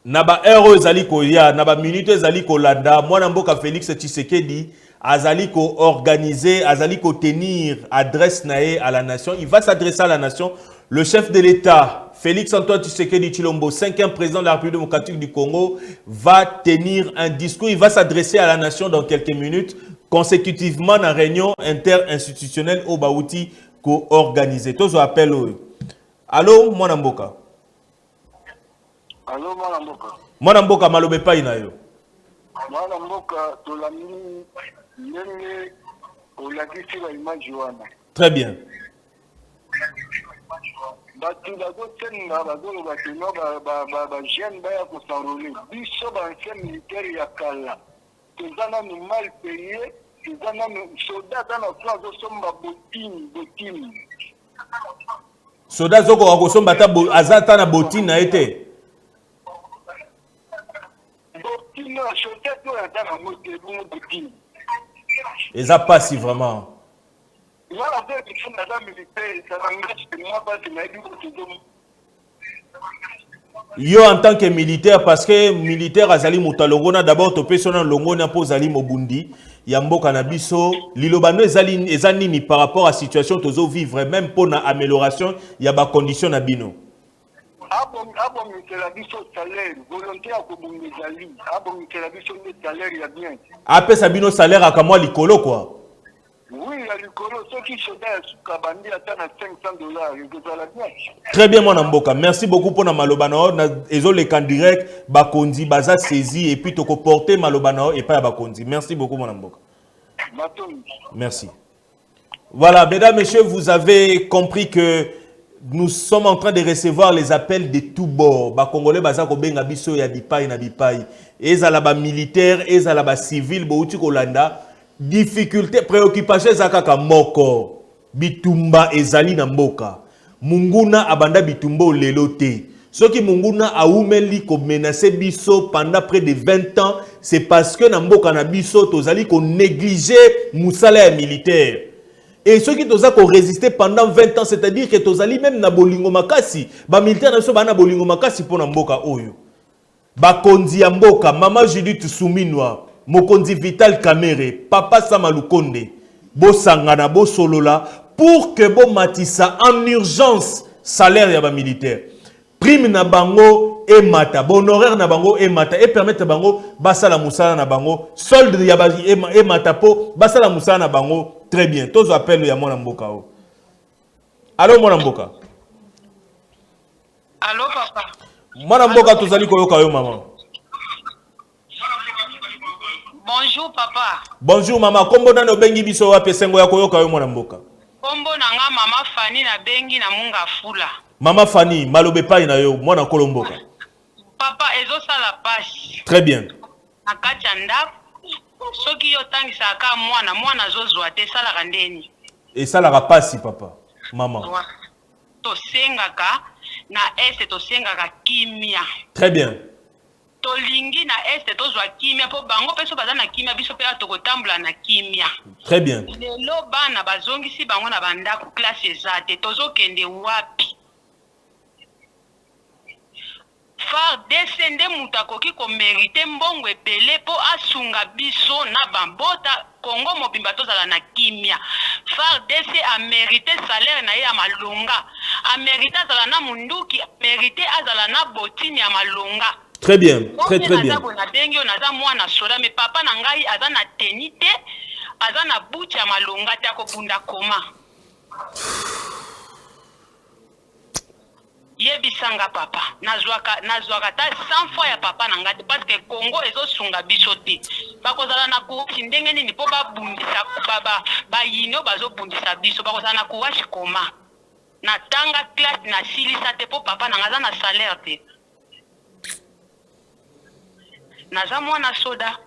naba heure ezali ko ya naba minute ezali ko landa mwana mboka Félix Tshisekedi azali ko organiser azali ko tenir adresse nae à la nation. Il va s'adresser à la nation. Le chef de l'État Félix Antoine Tshisekedi Tshilombo, 5e président de la République démocratique du Congo, va tenir un discours. Il va s'adresser à la nation dans quelques minutes, consécutivement dans la réunion interinstitutionnelle au Baouti co-organisée. Tous appel. Allô, Mwanamboka. Allô, Mwanamboka. Mwanamboka, malobe pa inayo. Mwanamboka, tolami, nene, olagisi la image wana. Très bien. Batu bazotenga bazolo bateno jeune baya kosarole biso bancien militaire ya kala toza nanu mal payé toza nanu soda aza na fla azosomba botini soda azoko akosomba aza ata na botini na ye te botini na chaussette oyo aza nango te bongo botini eza pasi vraiment. Yo en tant que militaire, parce que militaire azali mutalongona d'abord to pesona longona po zali mobundi ya mboka na biso lilobano ezali ni par rapport à situation tozo vivre même pour na amélioration ya ba condition na bino. Abo mitela biso salaire volonté ya kobungeza li abo mitela biso ne salaire ya bien. Après sabino salaire akamwa likolo quoi. Oui, il y a du colo, ceux qui se donnent Kabandi attendent à $500. Très bien, mon Amboka. Merci beaucoup pour la malobano. Ils ont les camps directs, Bakondi, Baza saisi, et puis tu peux porter malobano et pas à Bakondi. Merci beaucoup, mon Amboka. Merci. Voilà, mesdames, messieurs, vous avez compris que nous sommes en train de recevoir les appels de tous bords. Congolais, Baza Kobenga Biso, Yabipai, Nabipai. Ezalaba militaire, Ezalaba civil, Bouti Kolanda. Difficulté, préoccupation zakaka moko. Bitumba ezali na mboka. Munguna abanda bitumbo lelo te. Ce qui Munguna a oumeli ko menacer biso pendant près de 20 ans, c'est parce que na mboka na biso tozali ko négliger musala militaire. Et ceux qui toza ko résister pendant 20 ans, c'est-à-dire que tozali même na bolingo makasi, ba militaire na so ba na bolingo makasi pour na mboka oyo. Ba konzi ya mboka, Mama Judith Souminwa, Mokonzi Vital Kamere, Papa Samalou Konde, Bo Sangana, Bo Solola, pour que Bo Matissa en urgence salaire yaba militaire. Prime na bango et mata, bon horaire na bango et mata, et permettre bango basala musala na bango, solde yaba et mata po, basala musala na bango, très bien. Tous appellent ya mona mboka. Allô mona mboka. Allô papa. Mona mboka tozali koyoka yo maman. Bonjour papa. Bonjour maman. Kombo na no bengi biso wa pesengo ya koyoka yo mwana mboka. Kombo na nga mama Fanny na bengi na munga fula. Mama Fanny, malobe pa na yo mwana kolomboka. Papa ezo sala pasi. Très bien. Akacha ndako. Soki yo tangisa aka mwana zozwa te sala kandeni. Et ça la rapasi papa. Maman. To sengaka na este to sengaka kimia. Très bien. Tolingi na este tozwa kimia po bango peso baza na kimia biso pe atokotambula na kimia. Très bien. Lelo bana bazongisi bango na bandako classe ezate tozokende wapi? FARDC FARDC nde mutu akoki komerite mbongo ebele po asunga biso na bambota Congo mobimba tozala na kimia. FARDC a mérité salaire na ye ya malonga. A mérité azala na munduki, a mérité azala na botini ya malonga. Très bien, très bien. Naza mwana soda mais papa na ngai aza na tenite, aza na buti ya malonga te akobunda koma. Yebisanga papa nazwaka ta 100 fois ya papa na ngati parce que Congo ezosunga biso te bakozala na courage ndenge nini po babundisa ba yino bazobundisa biso bakozala na courage koma na tanga classe na silisa te po papa na ngaza na salaire te naza mwana soda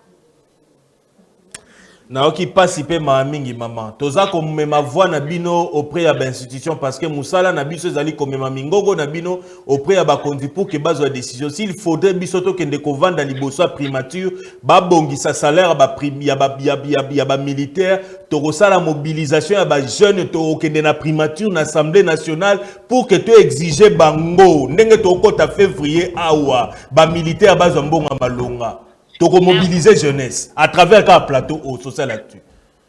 naoki pasi pe mingi maman toza komema voix na bino auprès ya ba institution parce que musala na biso ezali komema mingogo na bino auprès ya bakonzi pour que bazwa décision s'il faudrait biso to kende kovanda liboso primature ba bongisa salaire ba prime ya ba militaire to sala mobilisation ya ba jeune to kende na primature na assemblée nationale pour que to exiger bango ndenge to kota février awa ba militaire bazwa mbonga malonga. Donc mobiliser jeunesse à travers un plateau au social actu.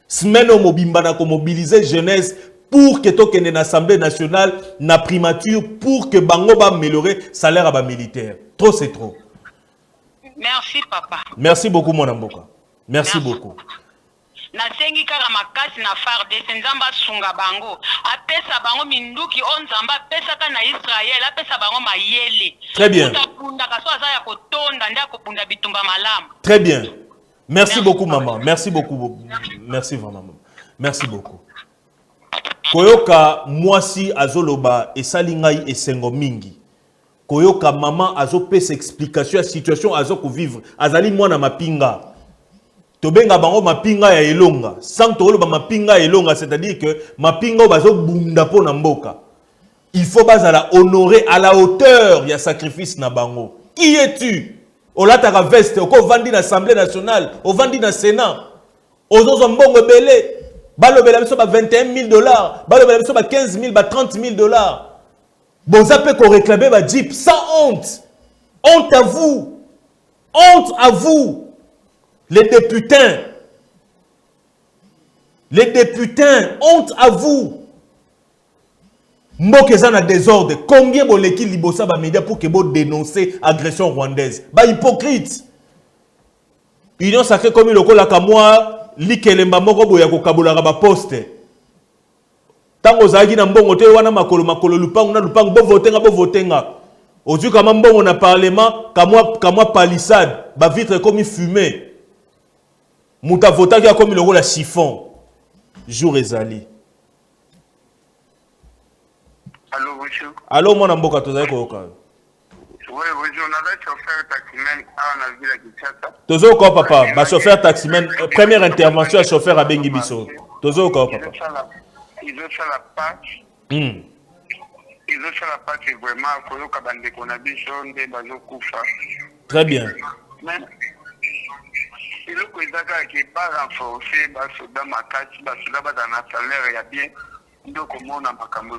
Semaine au mobimba ko mobiliser jeunesse pour que to kende na assemblée nationale na primature pour que bango ba améliorer salaire à ba militaire. Trop c'est trop. Merci papa. Merci beaucoup mon amboka. Merci beaucoup. Na sengi kaka makasi na FARDC nzamba sunga bango apesa bango minduki onzamba apesa ka na Israël apesa bango mayele. Très bien. Très bien. Merci beaucoup maman. Merci beaucoup. Merci vraiment maman. Merci beaucoup. Koyoka mwasi azoloba esalingai esengo mingi. Koyoka maman azopesa explication ya situation azoko vivre. Azali mwana mapinga. Tobenga bango mapinga ya elonga. Sans toloba mapinga ya elonga, c'est-à-dire que mapinga bazo bunda po na mboka. Il faut bazala honorer à la hauteur ya sacrifice na bango. Qui es-tu? Olataka veste, oko vandi na Assemblée nationale, o vandi na Sénat. Ozozo mbongo belé. Balobela biso ba $21 000, balobela biso ba 15 000, ba 30 000 $. Boza pe ko réclamer ba jeep sans honte. Honte à vous. Honte à vous. Les députés. Les députés, honte à vous. Mbokezan a désordre. Combien de l'équipe libosa ba média pour que vous dénoncer agression rwandaise? Ba hypocrite. Union sacrée comme le kola kamwa likelemba moko boya ko kabula ba poste. Tango zaki na mbongo te wana makolo lupango na lupango bo votenga. Ozu kama mbongo na parlement kamwa palissade ba vitre comme fumée. Mouta vota qui a comme le chiffon. Jour ezali. Allô, bonjour. Allô, mon amboka, tu as quoi? Oui, bonjour. On a chauffeur taximan à la ville de Kinshasa. Tozo quoi, papa? Ma chauffeur taximan, première intervention à chauffeur à Bengi Bisso. Tozo quoi, papa? Ils ont fait la patch. Ils ont fait la patch vraiment pour le cabane qu'on a dit sur des bateaux Koufa. Très bien. Mais il faut que les qui pas renforcé, bah soda makati, bah soda bah dans un salaire il y a bien. Donc comment on a pas cambré.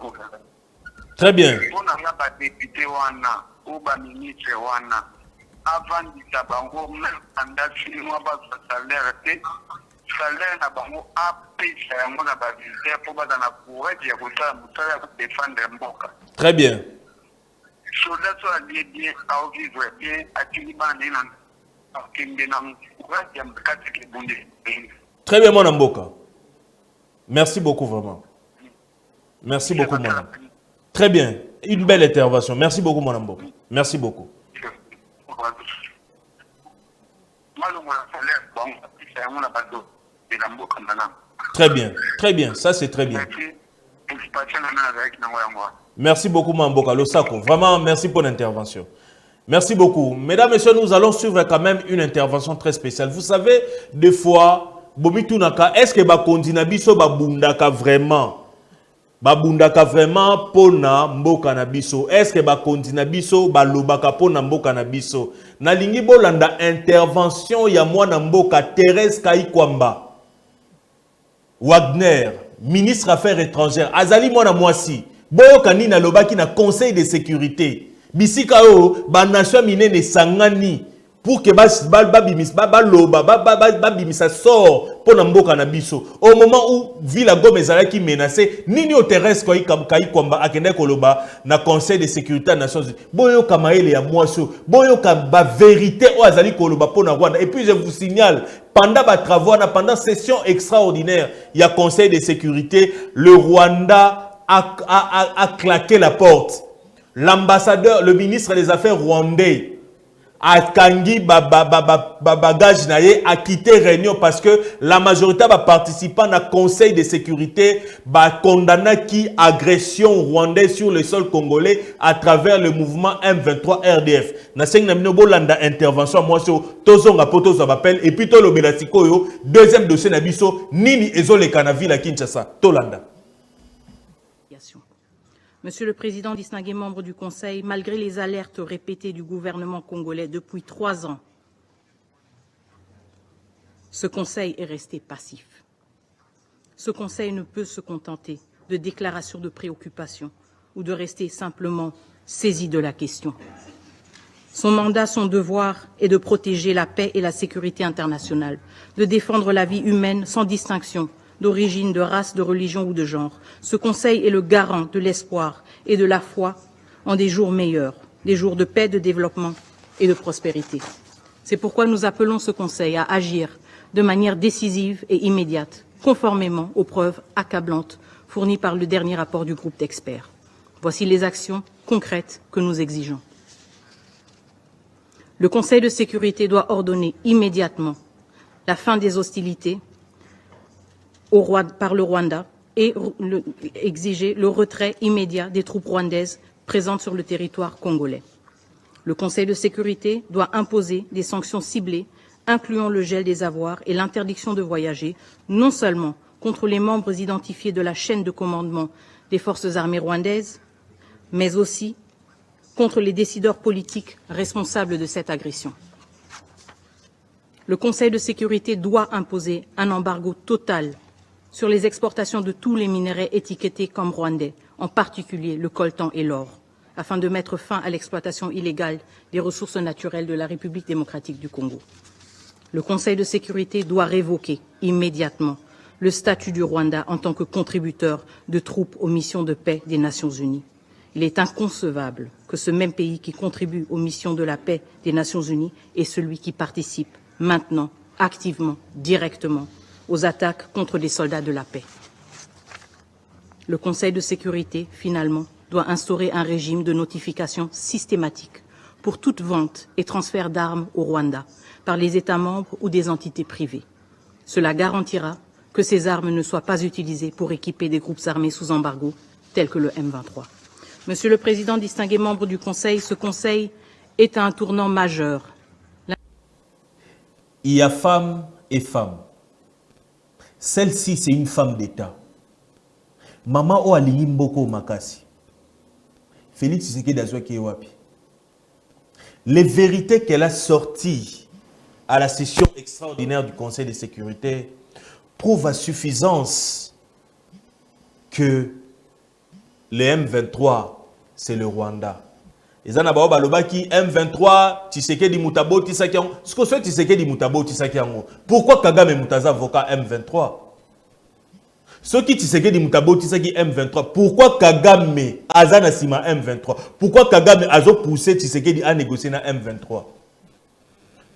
Très bien. On a pas député wana ou ba ministre wana. Avant de tabango même pendant 6 mois ba salaire té salaire na bango apesa yango na ba visite pour ba na courage ya kotala mutala ya défendre mboka. Très bien. Soldat soit bien à vivre bien à Kilibane na très bien, mon amboka. Merci beaucoup, vraiment. Merci beaucoup, mon amboka. Très bien. Une belle intervention. Merci beaucoup, mon amboka. Merci beaucoup. Très bien. Très bien. Ça, c'est très bien. Merci beaucoup, mon amboka. Losako. Vraiment, merci pour l'intervention. Merci beaucoup. Mesdames et messieurs, nous allons suivre quand même une intervention très spéciale. Vous savez, des fois, est-ce que Bakondina biso babundaka vraiment? Babundaka vraiment pona mboka na biso. Est-ce que Bakondina biso balobaka pona mboka na biso? Nalingi bolanda intervention ya mwana mboka Thérèse Kaikwamba. Wagner, ministre Affaires étrangères. Azali mwana mwasi. Boyoka nina lobaki na conseil de sécurité. bisika o ba nation minene sangani pour que babimisa sort pour mboka na biso. Au moment où Villa Goma ezalaki menacé, nini o terrestre kai kwamba akende koloba na Conseil de sécurité des Nations Unies. Boyo kamaele ya mwaso, boyo ka ba vérité o azali koloba pour na Rwanda. Et puis je vous signale, pendant ba travaux, pendant session extraordinaire, il y a Conseil de sécurité, le Rwanda a claqué la porte. L'ambassadeur, le ministre des Affaires rwandais, a kangi bagage naye a quitté réunion parce que la majorité va participer à conseil de sécurité ba condamna qui agression rwandaise sur le sol congolais à travers le mouvement M23 RDF. Na seng na minobo landa intervention moi sur tozonga poto zo appel et puis to lo belasiko yo deuxième dossier na biso nini ezole kana ville Kinshasa tolanda. Monsieur le Président, distingués membres du Conseil, malgré les alertes répétées du gouvernement congolais depuis 3 ans, ce Conseil est resté passif. Ce Conseil ne peut se contenter de déclarations de préoccupation ou de rester simplement saisi de la question. Son mandat, son devoir est de protéger la paix et la sécurité internationale, de défendre la vie humaine sans distinction d'origine, de race, de religion ou de genre. Ce Conseil est le garant de l'espoir et de la foi en des jours meilleurs, des jours de paix, de développement et de prospérité. C'est pourquoi nous appelons ce Conseil à agir de manière décisive et immédiate, conformément aux preuves accablantes fournies par le dernier rapport du groupe d'experts. Voici les actions concrètes que nous exigeons. Le Conseil de sécurité doit ordonner immédiatement la fin des hostilités par le Rwanda et exiger le retrait immédiat des troupes rwandaises présentes sur le territoire congolais. Le Conseil de sécurité doit imposer des sanctions ciblées, incluant le gel des avoirs et l'interdiction de voyager, non seulement contre les membres identifiés de la chaîne de commandement des forces armées rwandaises, mais aussi contre les décideurs politiques responsables de cette agression. Le Conseil de sécurité doit imposer un embargo total sur les exportations de tous les minerais étiquetés comme rwandais, en particulier le coltan et l'or, afin de mettre fin à l'exploitation illégale des ressources naturelles de la République démocratique du Congo. Le Conseil de sécurité doit révoquer immédiatement le statut du Rwanda en tant que contributeur de troupes aux missions de paix des Nations Unies. Il est inconcevable que ce même pays qui contribue aux missions de la paix des Nations Unies est celui qui participe maintenant, activement, directement, aux attaques contre les soldats de la paix. Le Conseil de sécurité, finalement, doit instaurer un régime de notification systématique pour toute vente et transfert d'armes au Rwanda par les États membres ou des entités privées. Cela garantira que ces armes ne soient pas utilisées pour équiper des groupes armés sous embargo, tels que le M23. Monsieur le Président, distingués membres du Conseil, ce Conseil est à un tournant majeur. Il y a femmes et femmes. Celle-ci, c'est une femme d'État. Maman o alingi mboko makasi. Félix Tshisekedi azwaki wapi. Les vérités qu'elle a sorties à la session extraordinaire du Conseil de sécurité prouvent à suffisance que le M23, c'est le Rwanda. Ezana bao balobaki M23 Tshisekedi mutabo tisaki yango. Ce que soit Tshisekedi mutabo tisaki yango. Pourquoi Kagame mutaza avocat M23? Ce qui Tshisekedi mutabo tisaki M23. Pourquoi Kagame azana sima M23? Pourquoi Kagame azo poussé Tshisekedi à négocier na M23?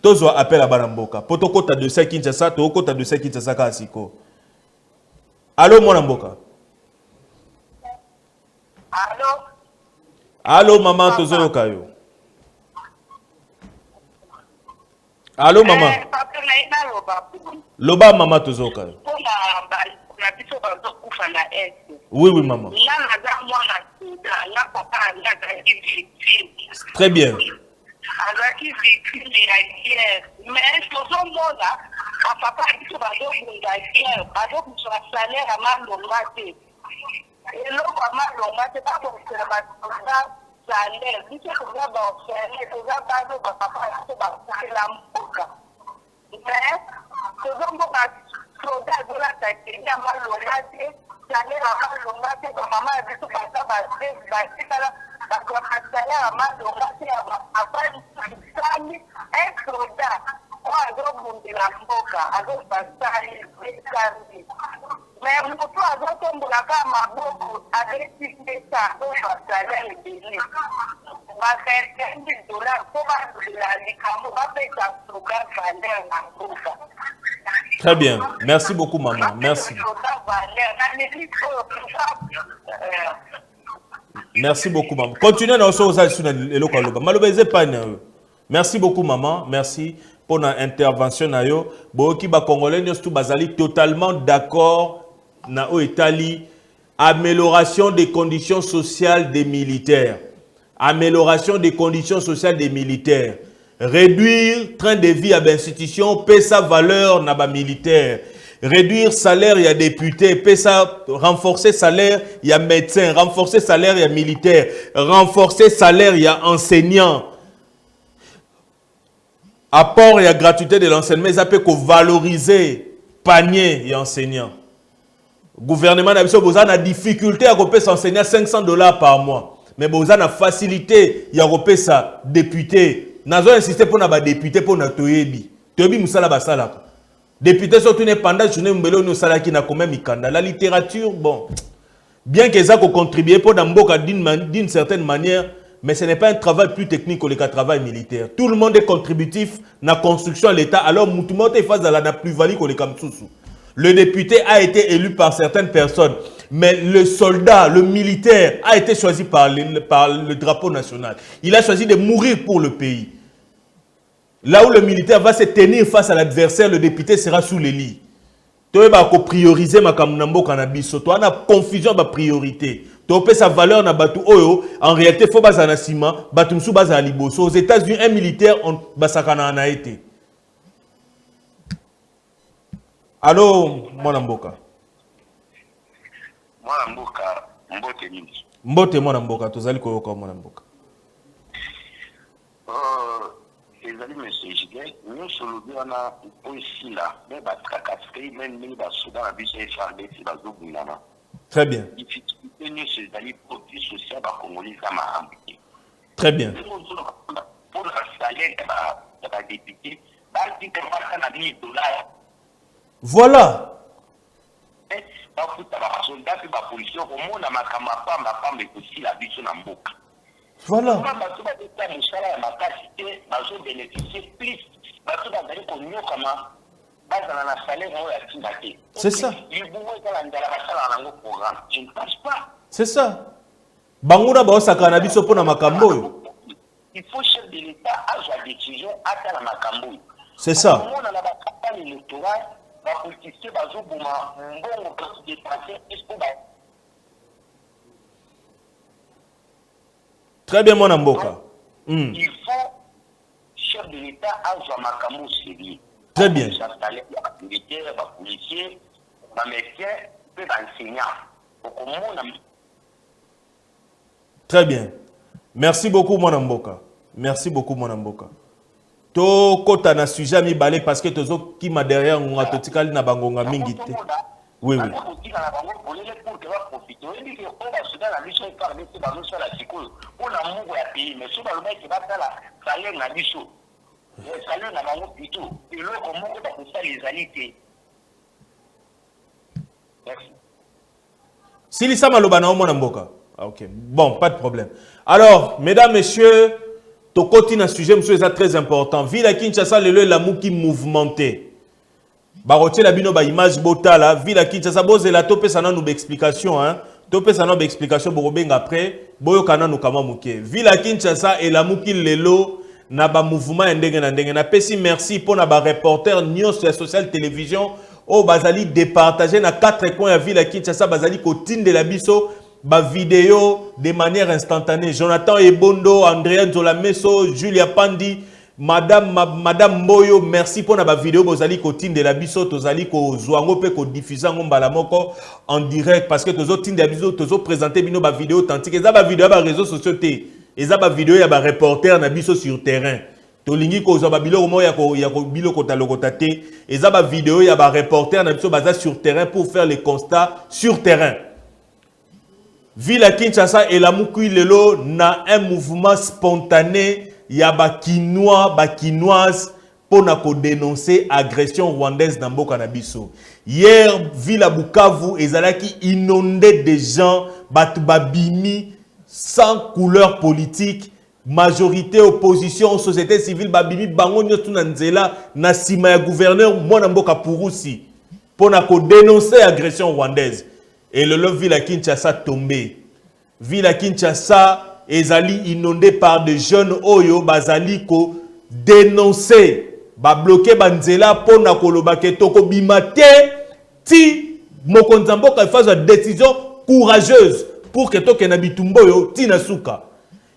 Tozo appel à Banamboka. Potokota de Kinshasa, Tokota de Kinshasa kasiko. Allô mon Mboka. Allô? Allô maman Tozoro Kayo. Allô maman. Loba maman Tozoro Kayo. Oui oui maman. Très bien. salaire à malonga te ba mama ya biso baza batikala bakozwa salaire à malonga te abali sali un soldat oyo azobundela mboka azobasali esambi mais moto azotombolaka maboko aretikesa oyo basalaire ebele ba$20 mpo bazela likambo bapesa soldat valeur na mboka. Très bien. Merci beaucoup, maman. Merci. Merci beaucoup, maman. Continuez dans ce Merci beaucoup, maman. Merci pour l'intervention. Boki ba Congolais, nous sommes totalement d'accord na o Italie. Amélioration des conditions sociales des militaires. Amélioration des conditions sociales des militaires. Réduire train de vie à l'institution, payer sa valeur na ba militaire. Réduire salaire, il y a député, payer sa renforcer salaire, il y a médecin, renforcer salaire, il y a militaire, renforcer salaire, il y a enseignant. Apport, il y a gratuité de l'enseignement, ça peut valoriser panier et enseignant. Gouvernement n'a pas de difficulté à payer s'enseigner $500 par mois. Mais vous avez facilité, il y a payer sa député. Nazo insisté pour na député pour na toyebi. Toyebi musala basala. Député surtout ne pendant journée mbelo no sala qui na quand même ikanda. La littérature bon. Bien que ça contribuer pour d'amboka d'une certaine manière, mais ce n'est pas un travail plus technique que le travail militaire. Tout le monde est contributif dans la construction de l'État. Alors mutumote est face à la plus-value que le kamsusu. Le député a été élu par certaines personnes, mais le soldat, le militaire a été choisi par le drapeau national. Il a choisi de mourir pour le pays. Là où le militaire va se tenir face à l'adversaire, le député sera sous les lits. Tu vas prioriser ma kamnambo cannabis. Tu as confusion de priorité. Tu as sa valeur na batu oyo. En réalité, il faut baser na sima, batumsu baser na liboso. Aux États-Unis, un militaire on basakana na été. Allô, Mwana Mboka. Mwana Mboka, mbote nini? Mbote Mwana Mboka, tozali koyoka Mwana Mboka. Ezali monsieur Jiguel, nous sommes là aussi là, mais batrakaskei même ni basoda na biso FARDC bazobundana. Très bien. Difficulté nous c'est d'aller produit social ba Congolais ça m'a embêté. Très bien. Pour le salaire de la députée, basi que ça na $10. Voilà. Voilà. C'est ça. C'est ça. Bangouna ba osaka biso pona makambo. Il faut chef de l'État à la décision à la makambo. C'est ça. Très bien, mon Mboka. Il faut chef de l'État à Makamou sérieux. Très bien. Militaire, policier, médecin, enseignant. Très bien. Merci beaucoup, mon Mboka. Merci beaucoup, mon Mboka. To kota na sujet mi balé parce que tozo qui m'a derrière on a totikali na bangonga mingi te. Oui oui. Silisa maloba na Mwana Mboka. Ah, OK. Bon, pas de problème. Alors, mesdames, messieurs, to continue un sujet, monsieur, c'est très important. Ville Kinshasa, le l'amour qui mouvementé. Barotier la bino ba image botala. Ville Kinshasa, boze la topé ça nous explication, hein. Topé ça nous explication pour bien après. Boyo kana nous kama muke. Ville Kinshasa et l'amour qui lelo na ba mouvement ndenge na ndenge na pesi merci pour na ba reporter news sur la social télévision au bazali départager na 4 coins à Ville Kinshasa bazali kotine de la biso. Ba vidéo de manière instantanée. Jonathan Ebondo, Andrea Nzolameso, Julia Pandi, Madame Moyo, merci pour la vidéo. Vous allez continuer de la biso, vous allez zouango pe ko diffuser moko en direct parce que vous autres de la biso, vous présenter bino ba vidéo authentique. Et ça ba vidéo ba réseaux sociaux té. Et ça ba vidéo ya ba reporter na biso sur terrain. tolingi ko za babilo mo ya ko biloko ta lokota te eza ba vidéo ya ba reporter na biso baza sur terrain pour faire les constats sur terrain. Ville à Kinshasa et la Mukui lelo na un mouvement spontané ya ba Kinois, ba Kinoises pour dénoncer agression rwandaise dans Mboka na biso. Hier, ville à Bukavu ezalaki inondé de gens batu babimi sans couleur politique, majorité opposition société civile babimi bango nyotu na nzela na sima ya gouverneur mwana Mboka Purusi pour dénoncer agression rwandaise. Et le ville à Kinshasa tombé. Ville à Kinshasa ezali inondé par des jeunes oyo bazali ko dénoncer ba bloquer banzela pona koloba ke toko bimate ti mokonza mboka fasse une décision courageuse pour que toke na bitumbo yo ti na suka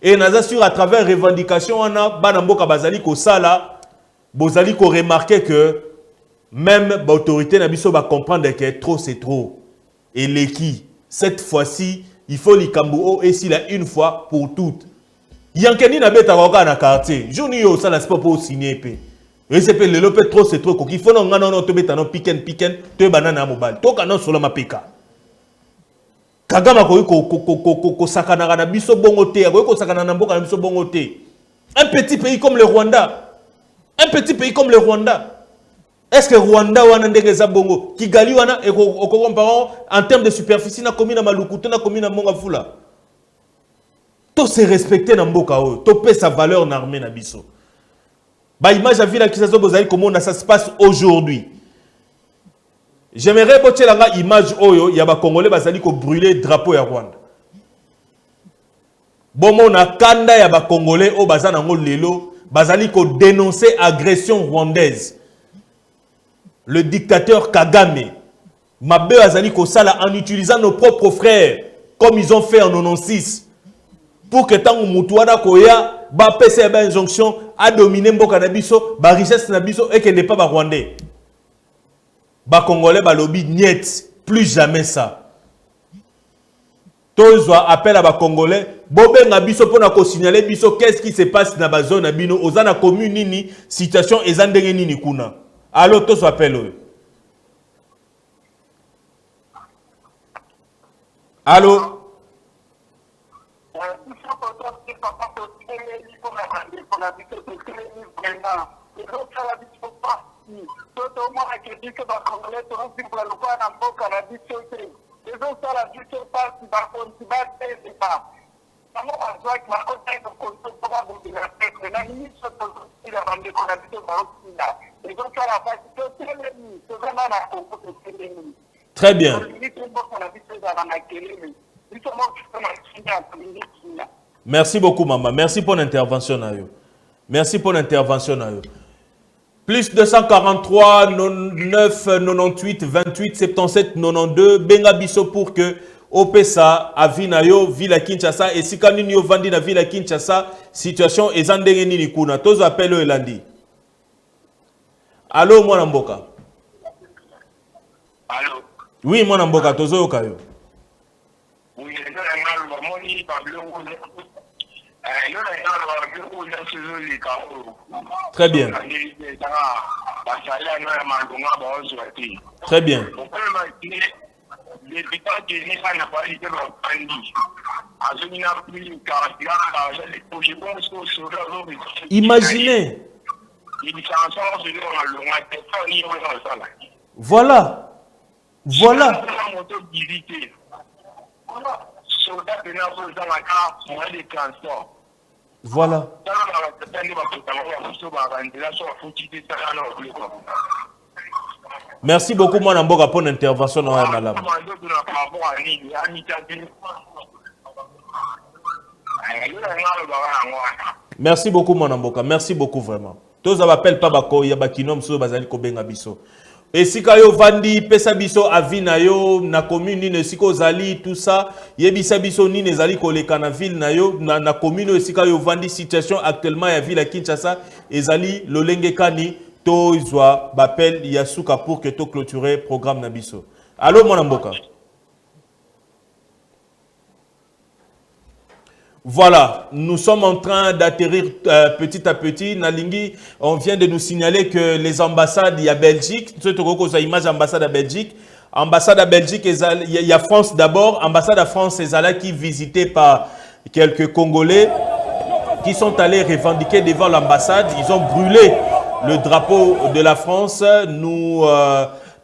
et naza sur à travers revendication wana bana mboka bazali ko sala bozali ko remarquer que même l'autorité na biso va comprendre que trop c'est trop et l'équi cette fois-ci il faut likambo et si là une fois pour toutes yankeni na beta koka na quartier jouni yo sala c'est pas pour signer pe. Et c'est que le lopé trop c'est trop qu'il faut non te mettre non piken te banana mobile to kana solo mapeka kagama ko sakana na biso bongo te ko sakana na mboka na biso bongo te un petit pays comme le Rwanda est-ce que Rwanda wana ndenge za bongo Kigali wana e ko comparant en termes de superficie na commune na Malukuto na commune na Mongafula to se respecter na mboka o to pe sa valeur na armée na biso. Bah, image à ville qui s'est comment ça se passe aujourd'hui. J'aimerais botter la image oyo y a ba Congolais bazali ko brûler drapeau ya Rwanda. Bon mon na kanda ya ba Congolais o bazana ngo lelo bazali ko dénoncer agression rwandaise. Le dictateur Kagame mabe bazali ko sala en utilisant nos propres frères comme ils ont fait en 96 pour que tant mutu wana koya ba pese ba injonction a dominer mboka na biso ba richesse na biso et que n'est pas ba rwandais ba congolais ba lobby niet plus jamais ça tozwa appel à ba congolais bobenga biso pona ko signaler biso qu'est-ce qui se passe na ba zone na bino ozana commune nini situation ezandenge nini kuna allo tozwa appel oyo allo Très bien. Merci beaucoup, maman. Merci pour l'intervention. Merci pour l'intervention. Plus 243 9 98 28 77 92. Benga biso pour que Opesa Avinayo, Villa Kinshasa, et si Kanino Vandi na Villa Kinshasa, situation est zandenge nini kuna. Tozo appelle Elandi. Allô, moi Namboka. Allô. Oui, moi Namboka, Tozo Yokayo. Oui, très bien. Très bien. Imaginez. Voilà. Voilà. Voilà. Merci beaucoup, moi, Namboka, pour l'intervention dans la madame. Merci beaucoup, mon Namboka. Merci beaucoup, vraiment. Tous les appels pas bako, ya bakinom so bazali ko benga biso. Et si kayo vandi pesa biso avina yo na commune ni siko zali tout ça, yebisa biso ni nezali ko leka na ville na yo na commune si kayo vandi situation actuellement ya ville à Kinshasa ezali lolenge kani to izwa bapel yasuka pour que to clôturer programme na biso. Allô mon Namboka. Voilà, nous sommes en train d'atterrir petit à petit. Nalingi, on vient de nous signaler que les ambassades, il y a Belgique, image ambassade à Belgique. Ambassade à Belgique, il y a France d'abord. Ambassade à France, c'est là qui est visitée par quelques Congolais qui sont allés revendiquer devant l'ambassade. Ils ont brûlé le drapeau de la France. Nous,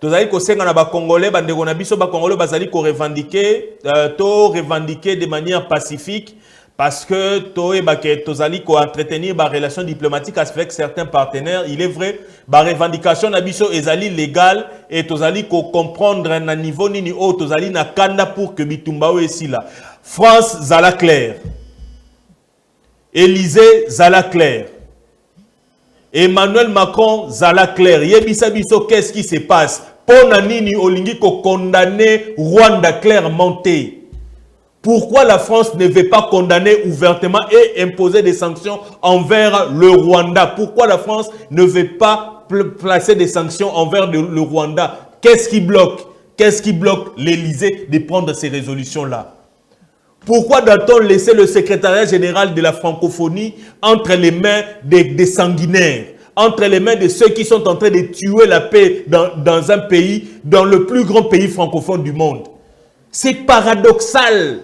tozali kosenga na ba Congolais, bandeko na biso ba Congolais bazali ko revendiquer, revendiquer de manière pacifique. Parce que tozali ko entretenir ba relation diplomatique avec certains partenaires. Il est vrai, ba revendication na biso ezali légal et tozali ko comprendre na niveau nini o tozali na kanda pour que bitumba o esi là. France zala clair. Élysée zala clair. Emmanuel Macron zala clair. Yebisa biso qu'est-ce qui se passe? Pona nini olingi ko condamner Rwanda clairement. Pourquoi la France ne veut pas condamner ouvertement et imposer des sanctions envers le Rwanda? Pourquoi la France ne veut pas placer des sanctions envers le Rwanda? Qu'est-ce qui bloque? Qu'est-ce qui bloque l'Élysée de prendre ces résolutions-là? Pourquoi doit-on laisser le secrétariat général de la francophonie entre les mains des sanguinaires, entre les mains de ceux qui sont en train de tuer la paix dans un pays, dans le plus grand pays francophone du monde? C'est paradoxal.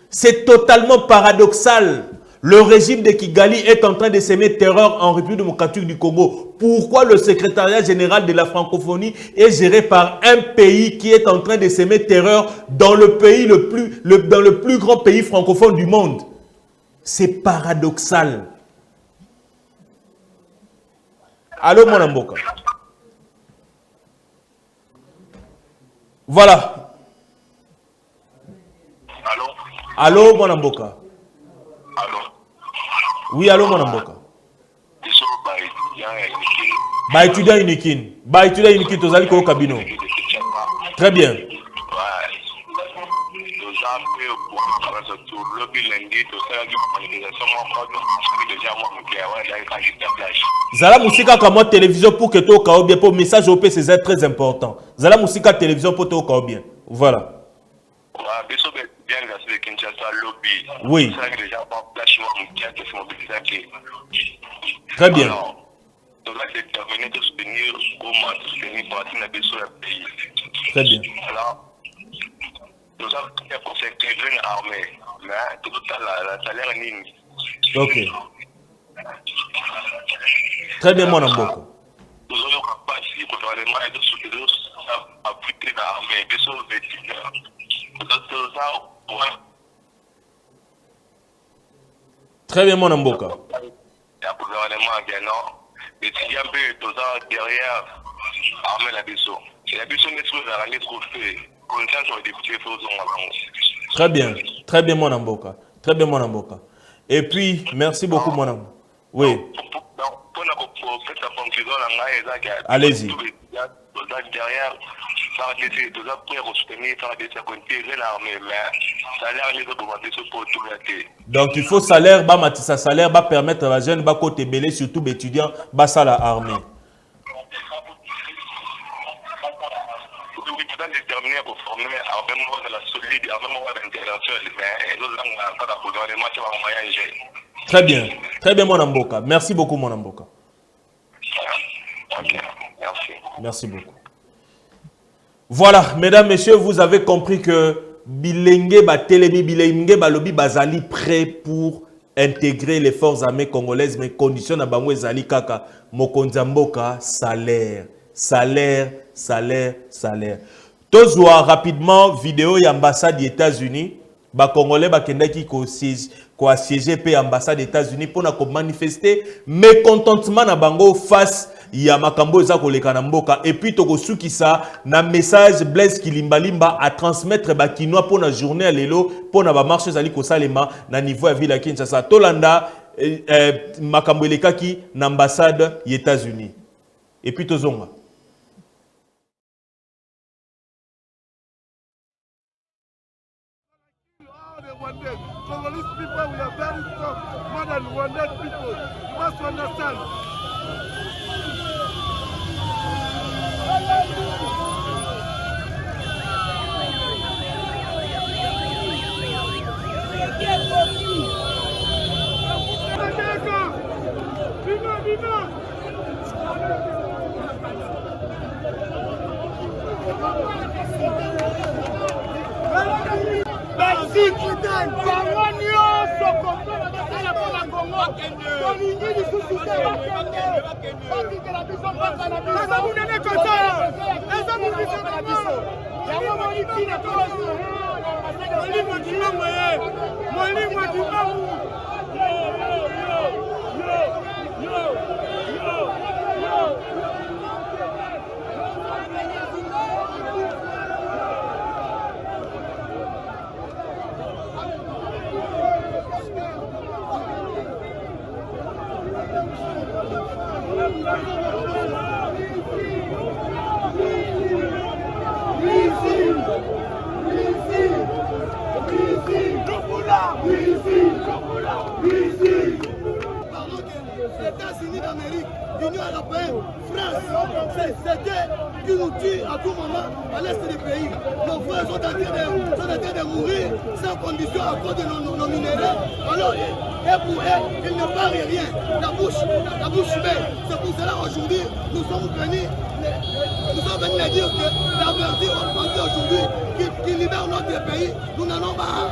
C'est totalement paradoxal. Le régime de Kigali est en train de semer terreur en République démocratique du Congo. Pourquoi le secrétariat général de la francophonie est géré par un pays qui est en train de semer terreur dans le pays dans le plus grand pays francophone du monde? C'est paradoxal. Allô, mon amboka. Voilà. Allô, mon amboka. Allô. Oui, allô, mon amboka. Bah, étudiant Unikin. Bah, étudiant Unikin, tu as au cabino. Très bien. Zala Moussika comme télévision pour que tu au bien pour message au PC c'est très important. Zala Moussika télévision pour tu au bien. Voilà. Oui. Très bien. Très bien. Ok. Très bien, mon amboka. Très bien, mon amboka. Très bien, mon amboka. Très bien, mon amboka. Et puis, merci beaucoup, mon amboka. Oui. Allez-y. Donc il faut salaire, matissa salaire, permettre à la jeune, côté belé, surtout les étudiants, ça la armée. Très bien, mon amboka. Merci beaucoup, mon amboka. Merci beaucoup. Voilà, mesdames, messieurs, vous avez compris que Bilenge Batelemi, Bilenge Balobi Bazali prêt pour intégrer les forces armées congolaises, mais condition à Bangwe Zali Kaka, Mokonzamboka, salaire. Tozwa rapidement vidéo et ambassade des États-Unis, ba Congolais bakenda qui ko siéger pe ambassade des États-Unis pour manifester mécontentement na bango face ya makambo eza koleka na mboka et puis toko sukisa na message Blaise Kilimbalimba à transmettre ba kinois pour na journée à lelo pour na ba marche zali ko salema na niveau ya ville ya Kinshasa tolanda makambo elekaki na ambassade des États-Unis et puis tozonga. Congolese people, we are very strong, more than 100 people. You must understand. États-Unis d'Amérique, l'Union européenne, France, c'était qui nous tue à tout moment à l'est du pays. Nos frères sont en train de mourir sans condition à cause de nos minéraux. Alors, et pour eux, ils ne parlent rien. La bouche belle. C'est pour cela aujourd'hui, nous sommes venus à dire que la vertu aujourd'hui qui libère notre pays, nous n'en avons pas.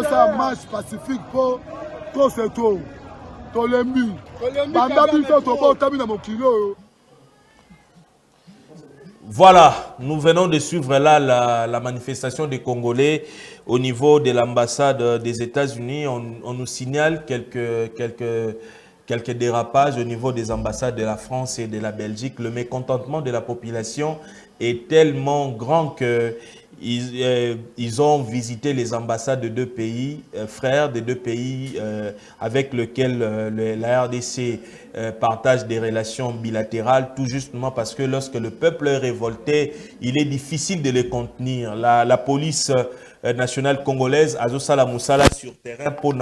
C'est un marche pacifique pour tout ce tour. Voilà, nous venons de suivre là la manifestation des Congolais au niveau de l'ambassade des États-Unis. On nous signale quelques dérapages au niveau des ambassades de la France et de la Belgique. Le mécontentement de la population est tellement grand que ils ont visité les ambassades de deux pays, frères de deux pays avec lesquels la RDC partage des relations bilatérales, tout justement parce que lorsque le peuple est révolté, il est difficile de les contenir. La police nationale congolaise a Zosala Moussala sur terrain pour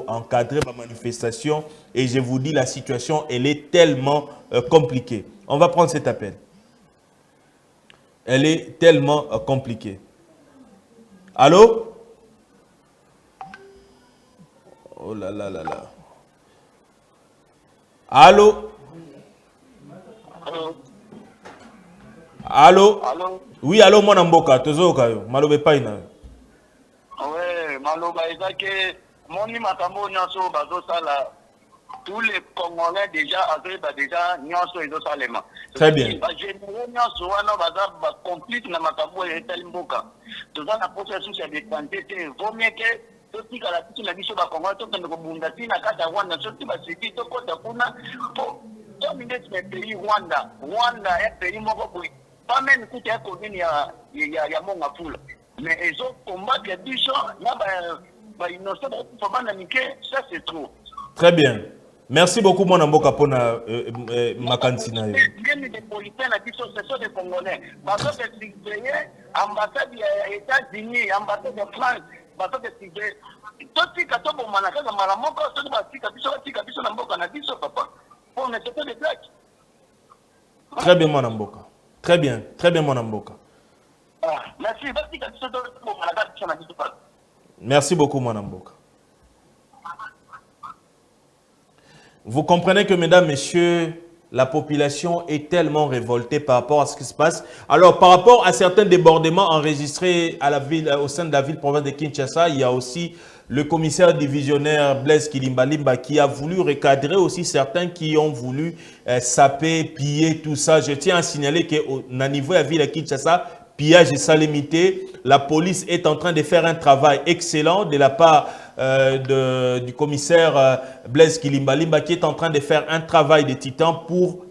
encadrer ma manifestation et je vous dis la situation elle est tellement compliquée. On va prendre cet appel. Elle est tellement compliquée. Allô? Oh là là là là. Allô? Allô? Allô? Oui, allô, mon amboka, tozo kayo. Malobe paina. Ouais, maloba ezake moni makambo nyonso bazo sala tous les Congolais déjà arrivent déjà nyonso ezo salema. Très bien. Ba généraux nyonso wana baza ba complice na makambo etali mboka. Toza na processus ya détente vomeke totika la titu na biso ba Congolais to kende ko bunda tina kata Rwanda soki ba sidi to kota kuna po dominer le pays Rwanda. Rwanda est pays moko boy. Pas même kuti ya commune ya monga fula. Mais ils ont combattu biso na ba innocent ba bana mike, ça c'est trop. Très bien. Merci beaucoup, mon amboka, pour Makantina. Les politiciens, ce sont des Congolais. Parce que si vous voyez, ambassade des États-Unis, ambassade de France, ambassade de Sibé, tout ce qui est bon, manaka, malamoko, tout ce qui est bon, canadiso, papa, pour ne pas de blagues. Très bien, mon amboka. Très bien, mon amboka. Merci, merci beaucoup, mon amboka. Vous comprenez que, mesdames, messieurs, la population est tellement révoltée par rapport à ce qui se passe. Alors, par rapport à certains débordements enregistrés à la ville, au sein de la ville-province de Kinshasa, il y a aussi le commissaire divisionnaire Blaise Kilimbalimba qui a voulu recadrer aussi certains qui ont voulu saper, piller, tout ça. Je tiens à signaler qu'au niveau de la ville de Kinshasa, pillage et salimité. La police est en train de faire un travail excellent de la part du commissaire Blaise Kilimbalimba, qui est en train de faire un travail de titan pour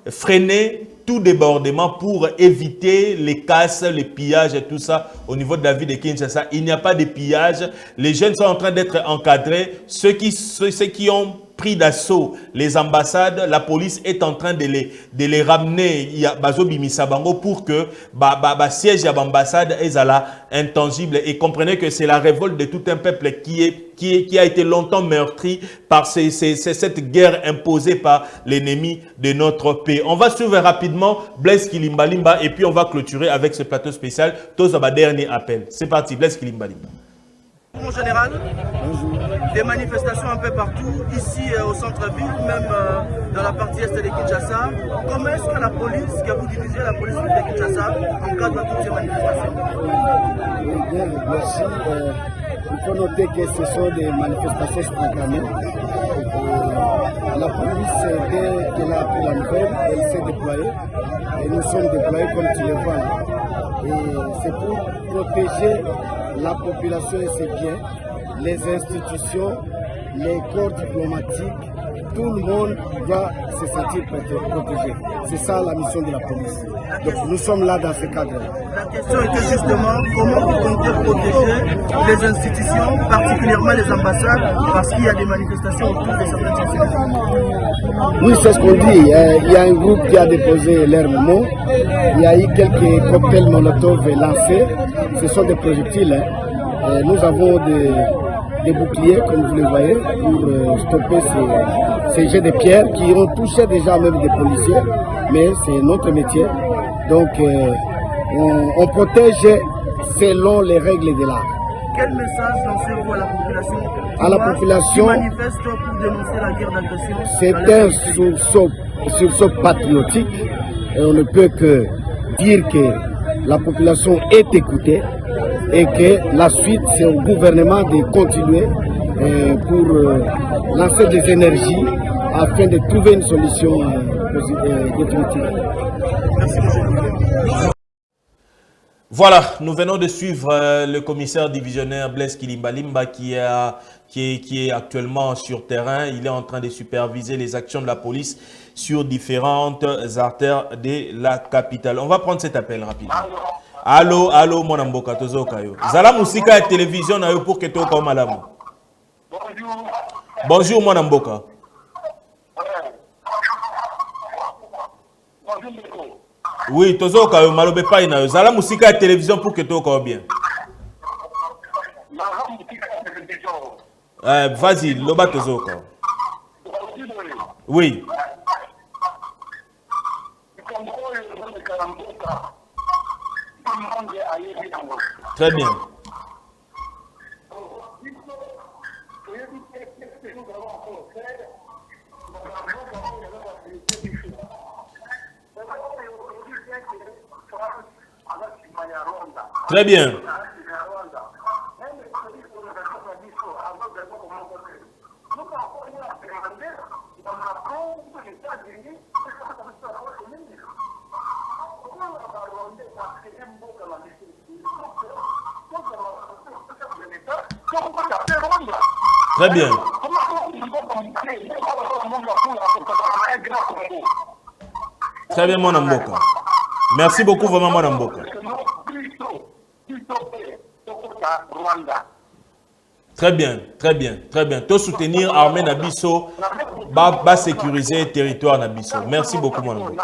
freiner tout débordement, pour éviter les casses, les pillages et tout ça au niveau de la ville de Kinshasa. Il n'y a pas de pillage. Les jeunes sont en train d'être encadrés. Ceux qui ont pris d'assaut les ambassades, la police est en train de les ramener pour que siège à l'ambassade est intangible. Et comprenez que c'est la révolte de tout un peuple qui a été longtemps meurtri par cette guerre imposée par l'ennemi de notre pays. On va suivre rapidement Blaise Kilimbalimba et puis on va clôturer avec ce plateau spécial. Tous à dernier appel. C'est parti, Blaise Kilimbalimba. En général, des manifestations un peu partout, ici au centre-ville, même dans la partie est de Kinshasa. Comment est-ce que la police, que vous dirigez la police de Kinshasa, encadre toutes ces manifestations? Merci. Il faut noter que ce sont des manifestations spontanées. La police, dès qu'elle a appris la nouvelle, elle s'est déployée. Et nous sommes déployés comme tu le vois. Et c'est pour protéger la population et ses biens, les institutions, les corps diplomatiques, tout le monde doit se sentir protégé. C'est ça la mission de la police. Donc nous sommes là dans ce cadre-là. La question était justement comment vous comptez protéger les institutions, particulièrement les ambassades, parce qu'il y a des manifestations autour de certaines institutions. Oui, c'est ce qu'on dit. Il y a un groupe qui a déposé l'armement. Il y a eu quelques cocktails Molotov lancés. Ce sont des projectiles. Nous avons des boucliers, comme vous le voyez, pour stopper ces jets de pierres qui ont touché déjà même des policiers. Mais c'est notre métier. Donc, on protège selon les règles de l'art. Quel message lancez-vous à la population? À la population, qui manifeste pour dénoncer la guerre d'agression? C'est un sursaut patriotique. Et on ne peut que dire que la population est écoutée et que la suite, c'est au gouvernement de continuer pour lancer des énergies afin de trouver une solution définitive. Merci, monsieur. Voilà, nous venons de suivre le commissaire divisionnaire Blaise Kilimbalimba qui est actuellement sur terrain. Il est en train de superviser les actions de la police sur différentes artères de la capitale. On va prendre cet appel rapidement. Allô, allô, mon amboka, tozo kayo. Zala musika et télévision na yo pour que to comme malamu. Bonjour. Bonjour, mon amboka. Oui, tozo kayo malobe pa na yo. Zala musika et télévision pour que to comme bien. Vas-y, loba tozo kayo. Oui. Très bien. Très bien. Très bien. Très bien, mon amboka. Merci beaucoup, vraiment, mon amboka. Très bien, très bien, très bien. Tout soutenir l'armée Nabiso, va sécuriser le territoire Nabiso. Merci beaucoup, mon amboka.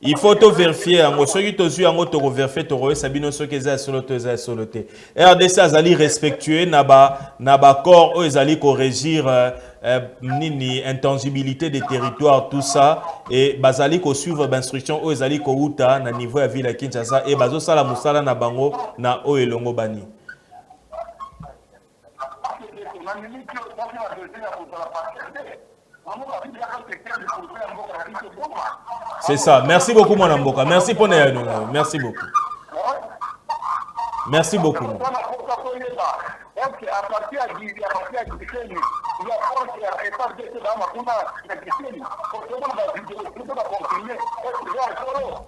Il faut tout vérifier. Ceux qui ont vu en auto vérifier, Sabino ceux qui ont soloté. RDC azali respectueux, naba corps azali corrigir nini intangibilité des territoires, tout ça, et bazali ko suivre l'instruction azali ko uta na niveau ya ville ya Kinshasa et bazo sala musala na bango na o elongo bani. C'est ça. Merci beaucoup, mon amboka. Merci pour nous. Merci beaucoup. Merci beaucoup. pense qu'à partir de Gisenyi, il y a force et FARDC dans ma kuna na Gisenyi. Forcément, on va confirmer.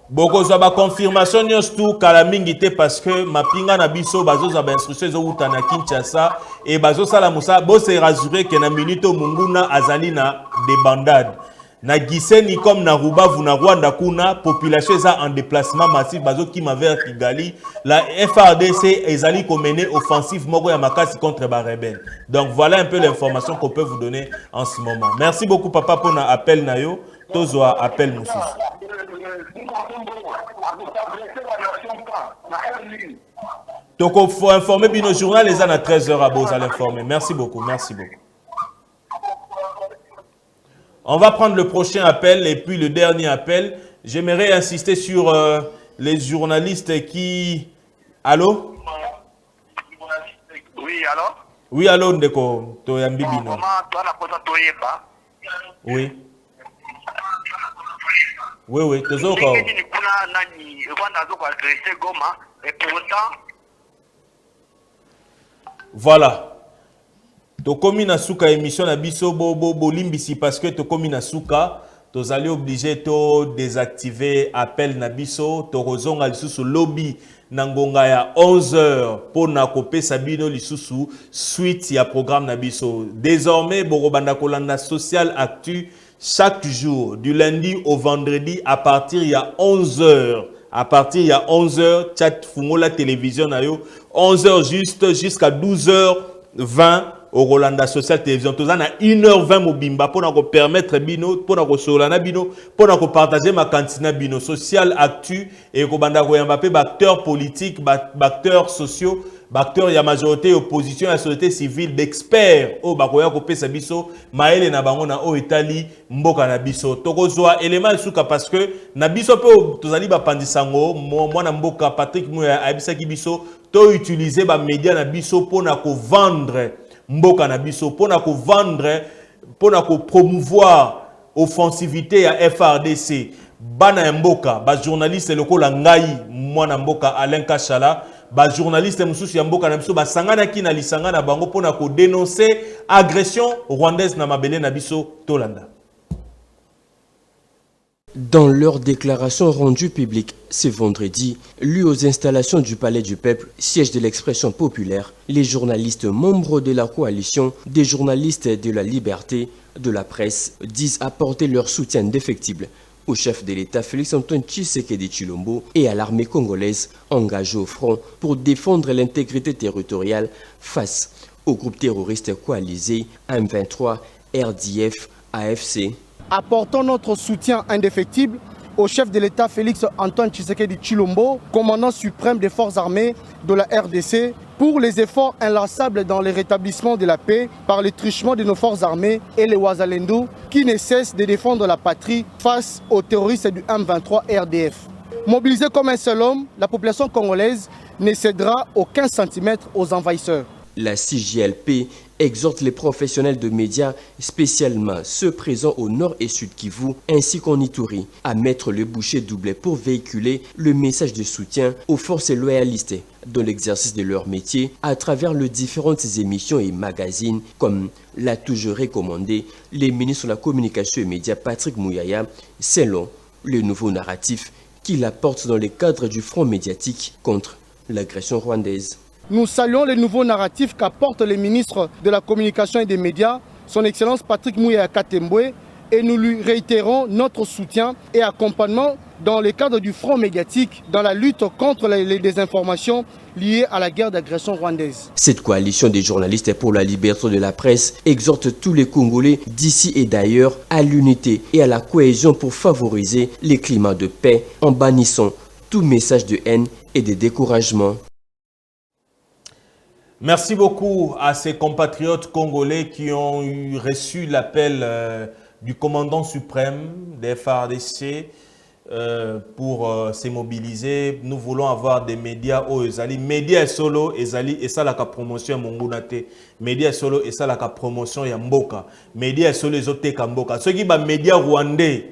Bokoza ba confirmation nyonso kala mingi te parce que mapinga na biso bazoza ba instruction zo utana Kinshasa et bazo sala musa bo se rassurer que na minute munguna azali na débandade. Na Gisenyi comme na Rubavu na Rwanda kuna population eza en déplacement massif bazo kima vers Kigali la FARDC ezali ko mener offensive moko ya makasi contre ba rebelle. Donc voilà un peu l'information qu'on peut vous donner en ce moment. Merci beaucoup papa pour na appel na yo. Tozwa appel mosusu. Donc il faut informer bino journal les ans à 13h à Boza l'informer. Merci beaucoup, merci beaucoup. On va prendre le prochain appel et puis le dernier appel. J'aimerais insister sur les journalistes qui... Allô? Oui, allô? Oui, allô, Ndeko. Toyambi Bino. Oui. Oui, oui, toujours. Voilà. Tokomi na suka émission na biso bo limbisi parce que tokomi na suka tozali obligé to désactiver appel na biso to rozonga lisusu lobby na ngonga ya 11h pour na kopesa bino lisusu suite ya programme na biso. Désormais borobanda kolanda social actu chaque jour du lundi au vendredi à partir ya 11h. À partir ya 11h chat fungola télévision na yo 11h juste jusqu'à 12h20 au Rolanda Social Télévision. Tout ça na 1h20 mobimba pour nous permettre bino, pour nous solana bino, pour nous partager ma cantina bino social actu et ko banda ko yamba pe acteurs politiques, acteurs sociaux, acteurs ya majorité opposition à la société civile d'experts au bakoya ko pesa biso maele na bango na o Italie mboka na biso. Tokozwa élément suka parce que na biso pe tozali ba pandisango mwana mboka Patrick Muya abisa ki biso to utiliser ba média na biso pour na ko vendre mboka na biso pona ko vendre pona ko promouvoir offensivité à FARDC bana mboka ba journaliste lokola ngai mwana mboka Alain Kashala ba journaliste mususu ya mboka na biso ba sangana ki na lisanga na bango pona ko dénoncer agression rwandaise na mabele na biso tolanda. Dans leur déclaration rendue publique ce vendredi, lue aux installations du Palais du Peuple, siège de l'expression populaire, les journalistes membres de la coalition des journalistes de la liberté de la presse disent apporter leur soutien indéfectible au chef de l'État Félix-Antoine Tshisekedi Tshilombo et à l'armée congolaise engagée au front pour défendre l'intégrité territoriale face au groupe terroriste coalisé M23, RDF, AFC. Apportons notre soutien indéfectible au chef de l'État Félix-Antoine Tshisekedi Tshilombo, commandant suprême des forces armées de la RDC, pour les efforts inlassables dans le rétablissement de la paix par le truchement de nos forces armées et les Ouazalendo qui ne cessent de défendre la patrie face aux terroristes du M23 RDF. Mobilisée comme un seul homme, la population congolaise ne cédera aucun centimètre aux envahisseurs. La CJLP exhorte les professionnels de médias, spécialement ceux présents au nord et sud Kivu, ainsi qu'en Ituri, à mettre le boucher doublé pour véhiculer le message de soutien aux forces loyalistes dans l'exercice de leur métier à travers les différentes émissions et magazines, comme l'a toujours recommandé le ministre de la Communication et Médias Patrick Muyaya, selon le nouveau narratif qu'il apporte dans le cadre du front médiatique contre l'agression rwandaise. Nous saluons le nouveau narratif qu'apporte le ministre de la Communication et des Médias, son Excellence Patrick Muyaya Katembwe, et nous lui réitérons notre soutien et accompagnement dans le cadre du front médiatique dans la lutte contre les désinformations liées à la guerre d'agression rwandaise. Cette coalition des journalistes pour la liberté de la presse exhorte tous les Congolais d'ici et d'ailleurs à l'unité et à la cohésion pour favoriser les climats de paix en bannissant tout message de haine et de découragement. Merci beaucoup à ces compatriotes congolais qui ont reçu l'appel du commandant suprême des FARDC pour se mobiliser. Nous voulons avoir des médias au Ezali. Médias solo Ezali et ça la promotion ya Mongunate. Médias solo et ça la promotion ya Mboka. Médias solo ezoteka Mboka. Ceux qui ba médias rwandais,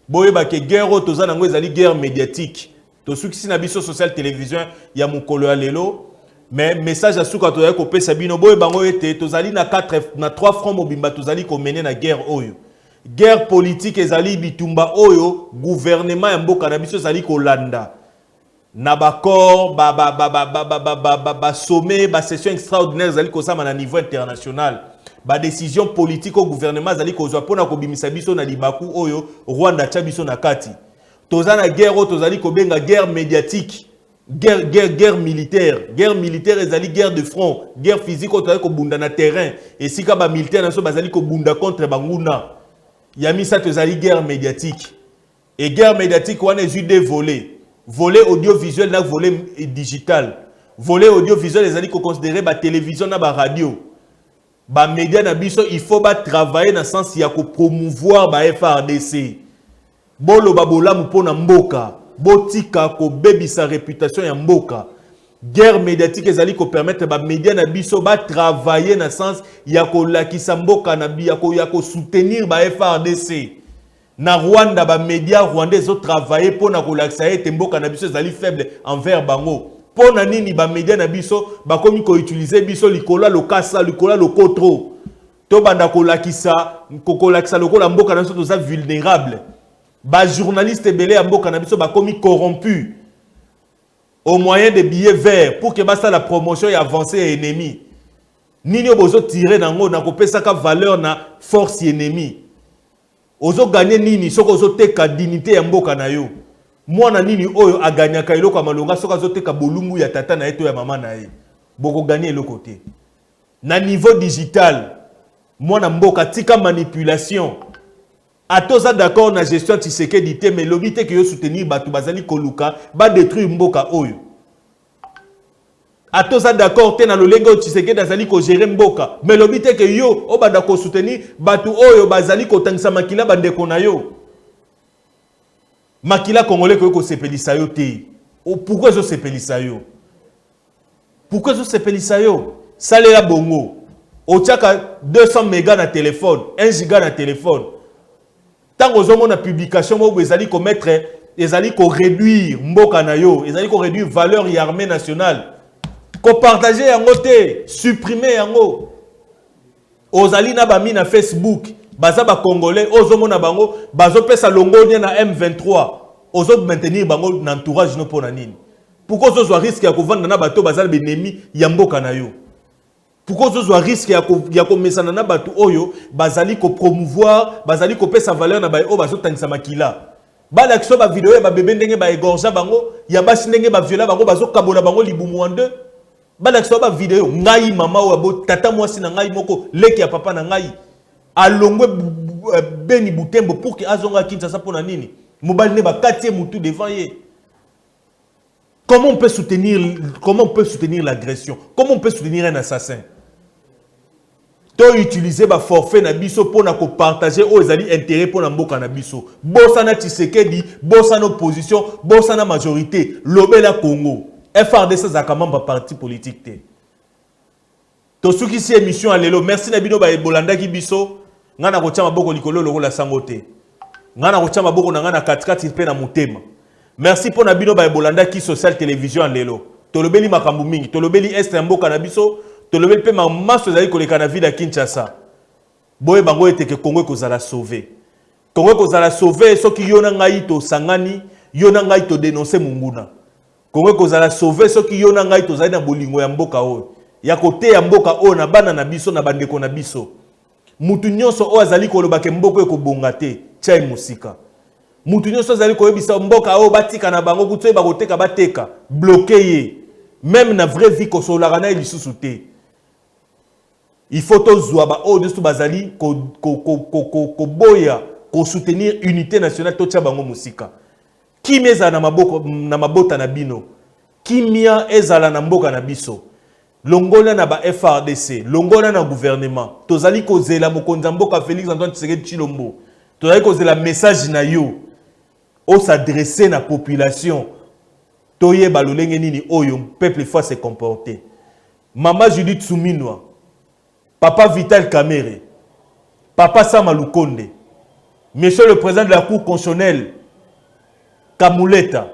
boye ba ke guerre tozana ngo Ezali guerre médiatique. To suki na biso social télévision ya mukolo ya lelo. mais message à souka to ko pesa bino boy bango ete tozali na 3 francs mobimba tozali ko mener na guerre oyo. Guerre politique ezali bitumba oyo gouvernement ya mboka na biso ezali ko landa. Na bakor ba sommet ba session extraordinaire ezali ko sama na niveau international. Ba décision politique au gouvernement ezali ko zwa pona ko bimisa biso na libaku oyo Rwanda tcha biso na kati. Tozana guerre oyo tozali ko benga guerre médiatique. Guerre militaire. Guerre militaire ezali guerre de front. Guerre physique oyo tozali ko bunda na terrain. Et si ka ba militaire na so bazali ko bunda contre banguna. Yamisa tozali guerre médiatique. Et guerre médiatique wana ezu deux volets. Volet audiovisuel na volet digital. Volet audiovisuel ezali ko considérer ba télévision na ba radio. Ba média na biso il faut ba travailler dans sens ya ko promouvoir ba FRDC. Bolo babola mpona mboka. Botika ko bebi sa réputation ya mboka. Guerre médiatique ezali ko permettre ba média na biso ba travailler dans sens ya ko lakisa mboka na bi ya ko soutenir ba FRDC. Na Rwanda ba média rwandais ont travaillé pour na ko lakisa ete mboka na biso ezali faible envers bango. Pona nini ba média na biso ba komi ko utiliser biso likola lokasa likola lokotro. To banda ko lakisa lokola mboka na biso toza vulnérable. Ba journaliste belé ya mboka na biso ba komi corrompu au moyen de billets verts pour que basa la promotion et avancer ennemi. Nini obozo tirer nango na ko pesa ka valeur na force ennemi. Ozo gagner nini soko ozo teka dignité ya mboka na yo. Mwana nini oyo aganyaka eloko malonga soka zo teka bolumbu ya tata na eto ya mama na ye. Boko gagner le côté. Na niveau digital, mwana mboka tika manipulation. Atoza d'accord na gestion Tshisekedi te mais lobité que yo soutenir batu bazali koluka ba détruire mboka oyo. Atoza d'accord te na lolengo Tshisekedi azali ko gérer mboka mais lobité que yo obanda ko soutenir batu oyo bazali ko tangisa makila bandeko na yo. Makila congolais ko sepelisa yo te. Pourquoi zo sepelisa yo? Pourquoi zo sepelisa yo? Salela bongo. Otiaka 200 mégas na téléphone, 1 giga na téléphone. Tant que vous avez publication, vous allez commettre, vous allez réduire mboka na yo, vous allez réduire valeur et armée nationale. Ko partager en côté, supprimer en haut. Vous allez na ba mi na Facebook, baza ba congolais, ozomo na bango, bazo pesa longo na M23. Ozo maintenir bango na entourage no pona nini. Pourquoi vous avez risque ya ko vendre na bato bazal benemi ya mboka na yo? Pourquoi vous avez risque ya ko mesana na batu oyo bazali ko promouvoir bazali ko pesa valeur na ba o bazo tangisa makila ba la kiso ba vidéo ya ba bébé ndenge ba égorger bango ya basi ndenge ba violer bango bazo kabola bango libumu en deux ba la kiso ba vidéo ngai mama o abo tata mwasi na ngai moko leki ya papa na ngai alongwe beni butembo pour que azonga Kinshasa pona nini mobali ne ba katie mutu devant ye. Comment on peut soutenir l'agression? Comment on peut soutenir un assassin? To utiliser ba forfait na biso pour na ko partager aux ali intérêt pour na mboka na biso. Bossa na Tshisekedi, bossa na opposition, bossa na majorité, lobela Congo. FRDC za kamamba parti politique te. To suki si émission à lelo, merci na bino ba ebolanda ki biso, ngana ko tchama boko likolo lokola sangote. Ngana ko tchama boko na ngana katikati pe na mutema. Merci pour Nabino Baebolanda qui social télévision en lelo. Tolobeli makambu mingi, tolobeli est mboka na biso, tolobeli pe ma maso zali koleka na ville à Kinshasa. Boye bango ete ke Congo kozala sauver. Congo kozala sauver soki yona ngai to sangani, yona ngai to dénoncer munguna. Congo kozala sauver soki yona ngai to zali na bolingo ya mboka oyo. Ya kote ya mboka oyo na bana na biso na bandeko na biso. Mutu nyonso oyo azali koloba ke mboka eko bonga te, tchai musika. Mutu nyonso zali koyebisa mboka o batika na bango kutu ba koteka bateka bloqué même na vraie vie ko solaka na lisusu te. Il faut tozwa ba o nyonso bazali ko boya ko soutenir unité nationale to tia bango musika. Kimi ezala na mabota na bino. Kimia ezala na mboka na biso. Longola na ba FRDC, longola na gouvernement. Tozali ko zela mokonza mboka Félix Antoine Tshisekedi Tshilombo. Tozali ko zela message na yo. O s'adresser na population. Toye balolenge nini oyo peuple faut se comporter. Maman Judith Souminwa, papa Vital Kamerhe, papa Sama Lukonde, monsieur le président de la cour constitutionnelle Kamuleta,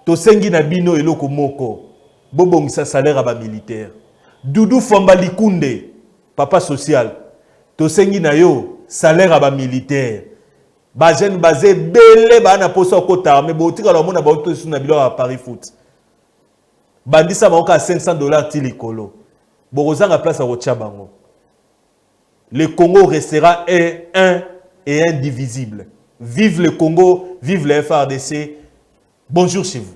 tosengi na bino eloko moko. bobongisa salaire à ba militaire. Doudou Famba Likunde, papa social. Tosengi na yo salaire à ba militaire. Ba jeune basé belé ba na poso kota mais botika la mona ba auto sur na bilo à Paris Foot. Bandisa ba oka $500 ti likolo. Borozanga place à Rochabango. Le Congo restera un et indivisible. Vive le Congo, vive le FARDC. Bonjour chez vous.